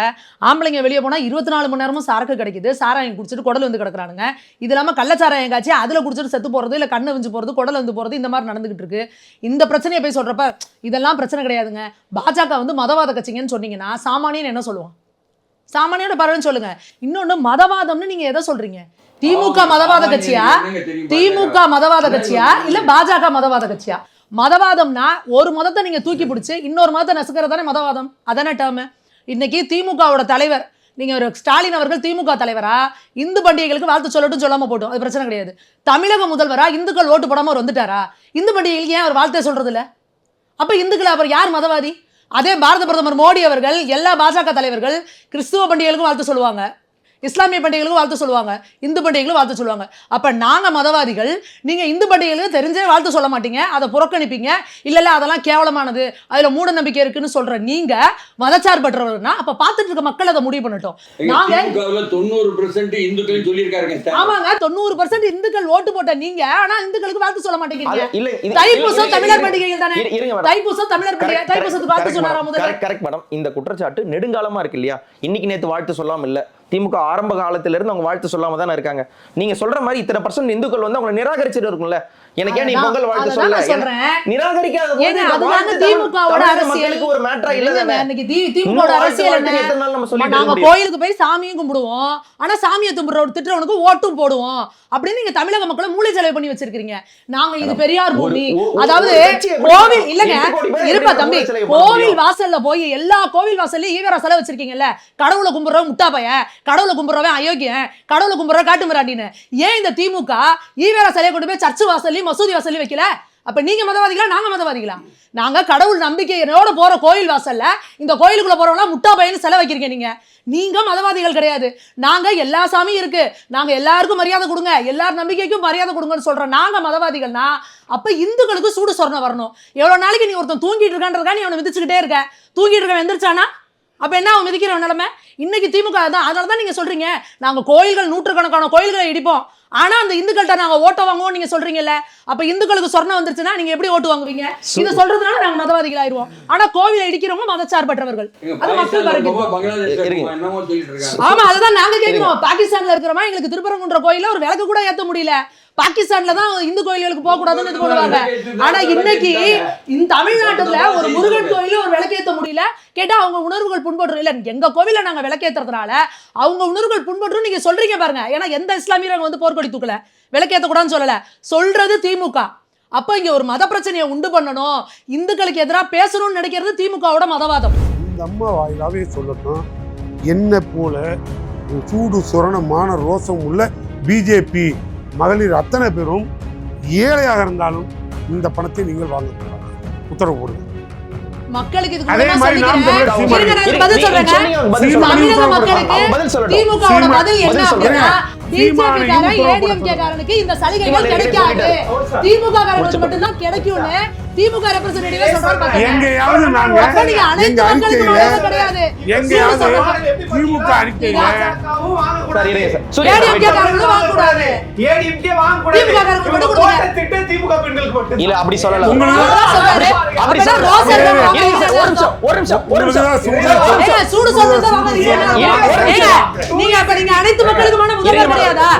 Speaker 1: ஆம்பளைங்க வெளியே போனால் 24 மணி நேரமும் சாரக்கு கிடைக்குது, சாராயம் குடிச்சிட்டு குடல் வந்து கிடக்குறானுங்க, இது இல்லாமல் கள்ளச்சாராயம் காய்ச்சி அதில் குடிச்சிட்டு செத்து போகிறது, இல்லை கண்ணை விஞ்சு போகிறது, குடல் வந்து போகிறது, இந்த மாதிரி நடந்துகிட்டு இருக்கு. இந்த பிரச்சனையை போய் சொல்கிறப்ப இதெல்லாம் பிரச்சனை கிடையாதுங்க, பாஜக வந்து மதவாத கட்சிங்கன்னு சொன்னீங்கன்னா சாமானியன் என்ன சொல்லுவான்? சாமானியோட பரவாயில்ல சொல்லுங்க. இன்னொன்று மதவாதம்னு நீங்கள் எதை சொல்கிறீங்க? திமுக மதவாத கட்சியா, திமுக மதவாத கட்சியா, இல்ல பாஜக மதவாத கட்சியா? மதவாதம்னா ஒரு மதத்தை நீங்க தூக்கி பிடிச்சு இன்னொரு மதத்தை நசுக்கிறதானே மதவாதம். அதானே டேர்ம். இன்னைக்கு திமுகவோட தலைவர் நீங்க ஒரு ஸ்டாலின் அவர்கள் திமுக தலைவரா இந்து பண்டிகைகளுக்கு வாழ்த்து சொல்லட்டும் சொல்லாம போட்டோம், அது பிரச்சனை கிடையாது. தமிழக முதல்வரா இந்துக்கள் ஓட்டு போடாம அவர் வந்துட்டாரா, இந்து பண்டிகைகளுக்கு ஏன் அவர் வாழ்த்தே சொல்றது இல்ல? அப்ப இந்துக்கள் அவர் யார் மதவாதி? அதே பாரத பிரதமர் மோடி அவர்கள் எல்லா பாஜக தலைவர்கள் கிறிஸ்துவ பண்டிகைகளுக்கும் வாழ்த்து சொல்லுவாங்க, இஸ்லாமிய பண்டிகைகளுக்கும் வாழ்த்து சொல்லுவாங்க, இந்து பண்டிகைகளும் வாழ்த்து சொல்லுவாங்க. அப்ப நாங்க மதவாதிகள், நீங்க இந்து பண்டிகைகளுக்கு தெரிஞ்சே வாழ்த்து சொல்ல மாட்டீங்க, அதை புறக்கணிப்பீங்க. இல்ல அதெல்லாம் கேவலமானது, அதுல மூட நம்பிக்கை இருக்குன்னு சொல்ற நீங்க மதச்சார்பற்றவர்னா அப்ப பார்த்துட்டு இருக்க மக்கள் அதை முடிவு பண்ணட்டும். நாங்க
Speaker 5: 90% இந்துக்கள் சொல்லியிருக்காங்க.
Speaker 1: ஆமாங்க, 90% இந்துக்கள் ஓட்டு போட்ட நீங்க, ஆனா இந்துக்களுக்கு வாழ்த்து சொல்ல மாட்டேங்கிறீங்க. தைப்பூசம் தமிழர் பண்டிகைகள் தானே, தைப்பூசம் தமிழர் பண்டிகை, தைப்பூசத்துக்கு வாழ்த்து சொன்னாரா முதல்ல?
Speaker 2: Correct madam. இந்த குற்றச்சாட்டு நெடுங்காலமா இருக்கு இல்லையா? இன்னைக்கு நேத்து வாழ்த்து சொல்லாம இல்ல, திமுக ஆரம்ப காலத்துல இருந்து அவங்க வாழ்த்து சொல்லாம தானே இருக்காங்க. நீங்க சொல்ற மாதிரி இத்தனை % இந்துக்கள் வந்து அவங்க நிராகரிச்சுட்டு இருக்கும்ல. எனக்கு ஏன் நீ பொங்கல் வாழ்த்து சொல்ல நிராகரிக்காத
Speaker 1: மக்களுக்கு
Speaker 2: ஒரு மேட்டரா இல்ல.
Speaker 1: திமுக அரசியல் நாங்க கோயிலுக்கு போய் சாமியும் கும்பிடுவோம், ஆனா சாமியை கும்பிடுற திட்டவனுக்கு ஓட்டும் போடுவோம் அப்படின்னு நீங்க தமிழக மக்களை மூளை செலவு பண்ணி வச்சிருக்கீங்க. நாங்க இது பெரியார் பூமி, அதாவது கோவில் இல்லங்க இருப்பா தம்பி, கோவில் வாசல்ல போய் எல்லா கோவில் வாசல்லையும் ஈவேரா சிலை வச்சிருக்கீங்கல்ல. கடவுளை கும்பிடுறவன் முட்டா பையன், கடவுளை கும்பிடுறவன் அயோக்கியன், கடவுளை கும்பிடுற காட்டு மிராண்டின்னு. ஏன் இந்த திமுக ஈவேரா சிலையை கொண்டு போய் சர்ச்சு வாசல்லையும் மசூதி வாசல்லையும் வைக்கல? அப்ப நீங்க மதவாதிகளா நாங்க மதவாதிகளா? நாங்க கடவுள் நம்பிக்கையோட போற கோயில் வாசல்ல இந்த கோயிலுக்குள்ள போறவங்க முட்டா பையன்னு சிலை வைக்கிறீங்க. நீங்க மதவாதிகள் கிடையாது. நாங்க எல்லா சாமியும் இருக்கு, நாங்க எல்லாருக்கும் மரியாதை கொடுங்க, எல்லார் நம்பிக்கைக்கும் மரியாதை கொடுங்கன்னு சொல்றோம். நாங்க மதவாதிகள்னா அப்ப இந்துக்களுக்கு சூடு சொரணம் வரணும். எவ்வளவு நாளைக்கு நீ ஒருத்தன் தூங்கிட்டு இருக்கான்றதுக்கா நீ அவனை மிதிச்சுக்கிட்டே இருக்க? தூங்கிட்டு இருக்க எந்திரிச்சானா அப்ப என்ன அவன் மிதிக்கிற நிலைமை? இன்னைக்கு திமுக தான். அதனாலதான் நீங்க சொல்றீங்க நாங்க கோயில்கள் நூற்றுக்கணக்கான கோயில்களை இடிப்போம், ஆனா அந்த இந்துக்கள்கிட்ட நாங்க ஓட்ட வாங்குவோம் நீங்க சொல்றீங்கல்ல. அப்ப இந்துக்களுக்கு சொர்ணம் வந்துருச்சுன்னா நீங்க எப்படி ஓட்டு வாங்குவீங்க? இதை சொல்றதுனால நாங்க மதவாதிகள் ஆயிருவோம். ஆனா கோவிலை இடிக்கிறவங்க மதச்சார்பற்றவர்கள். அது மக்கள் ஆமா, அதுதான் நாங்க கேட்கிறோம். பாகிஸ்தான்ல இருக்கிறவங்க எங்களுக்கு திருப்பரங்குன்ற கோயில ஒரு விளக்கு கூட ஏத்த முடியல. பாகிஸ்தான்ல தான் இந்து கோயில்களுக்கு போக கூடாதுன்னு இது பண்ணுவாங்க. ஆனா இன்னைக்கு இந்த தமிழ்நாட்டுல ஒரு முருகன் கோயில ஒரு விளக்கேற்ற முடியல. கேட்டா அவங்க உணர்வுகள் புண்பற்றும். இல்ல எங்க கோவில நாங்க விளக்கேற்றுறதுனால அவங்க உணர்வுகள் புண்பற்றும் நீங்க சொல்றீங்க பாருங்க. ஏன்னா எந்த இஸ்லாமியர் வந்து போர்க்கொடி தூக்கல, விளக்கேற்ற கூடாதுன்னு சொல்லல, சொல்றது திமுக. அப்ப இங்க ஒரு மத பிரச்சனையை உண்டு பண்ணணும், இந்துக்களுக்கு எதிராக பேசணும்னு நினைக்கிறது திமுகவோட மதவாதம்.
Speaker 6: இந்த அம்மா வாயிலாவே சொல்லட்டும், என்ன போல சூடு சுரணமான ரோசம் உள்ள பிஜேபி மகளிர் அத்தனை பேரும் ஏழையாக இருந்தாலும் இந்த பணத்தை நீங்கள் வாங்க உத்தரவு போடுங்க.
Speaker 1: மக்களுக்கு இதுக்கு
Speaker 6: அதே மாதிரி நாம் தமிழர் சீமான்
Speaker 1: பதில் சொல்றேங்க. தமிழக மக்களுக்கு திமுகவோட பதில் என்ன அப்படின்னா, பிஜேபிக்காரன் ஏடிஎம்கே காரனுக்கு இந்த சலுகைகள் கிடைக்காது, திமுக காரனுக்கு மட்டும் தான் கிடைக்கும்னு திமுக ரெப்ரசன்டேட்டிவா சொல்றாங்க.
Speaker 6: எங்கயாவது நாங்க எங்க அறிக்கையில எங்கயாவது திமுக அறிக்கையில
Speaker 1: ஏடிஎம்கே காரனுக்கு வாங்க கூடாது,
Speaker 4: ஏடிஎம்கே வாங்க கூடாது,
Speaker 1: திமுக காரனுக்கு மட்டும் கொடுங்க.
Speaker 4: திட்டம் திமுக பெண்களுக்கு மட்டும்
Speaker 2: இல்ல அப்படி சொல்லல.
Speaker 1: அப்படி சூடு சொல்றத வாங்க. நீங்க அப்ப நீங்க அனைத்து மக்களுக்குமான முதல்வர் கிடையாதா?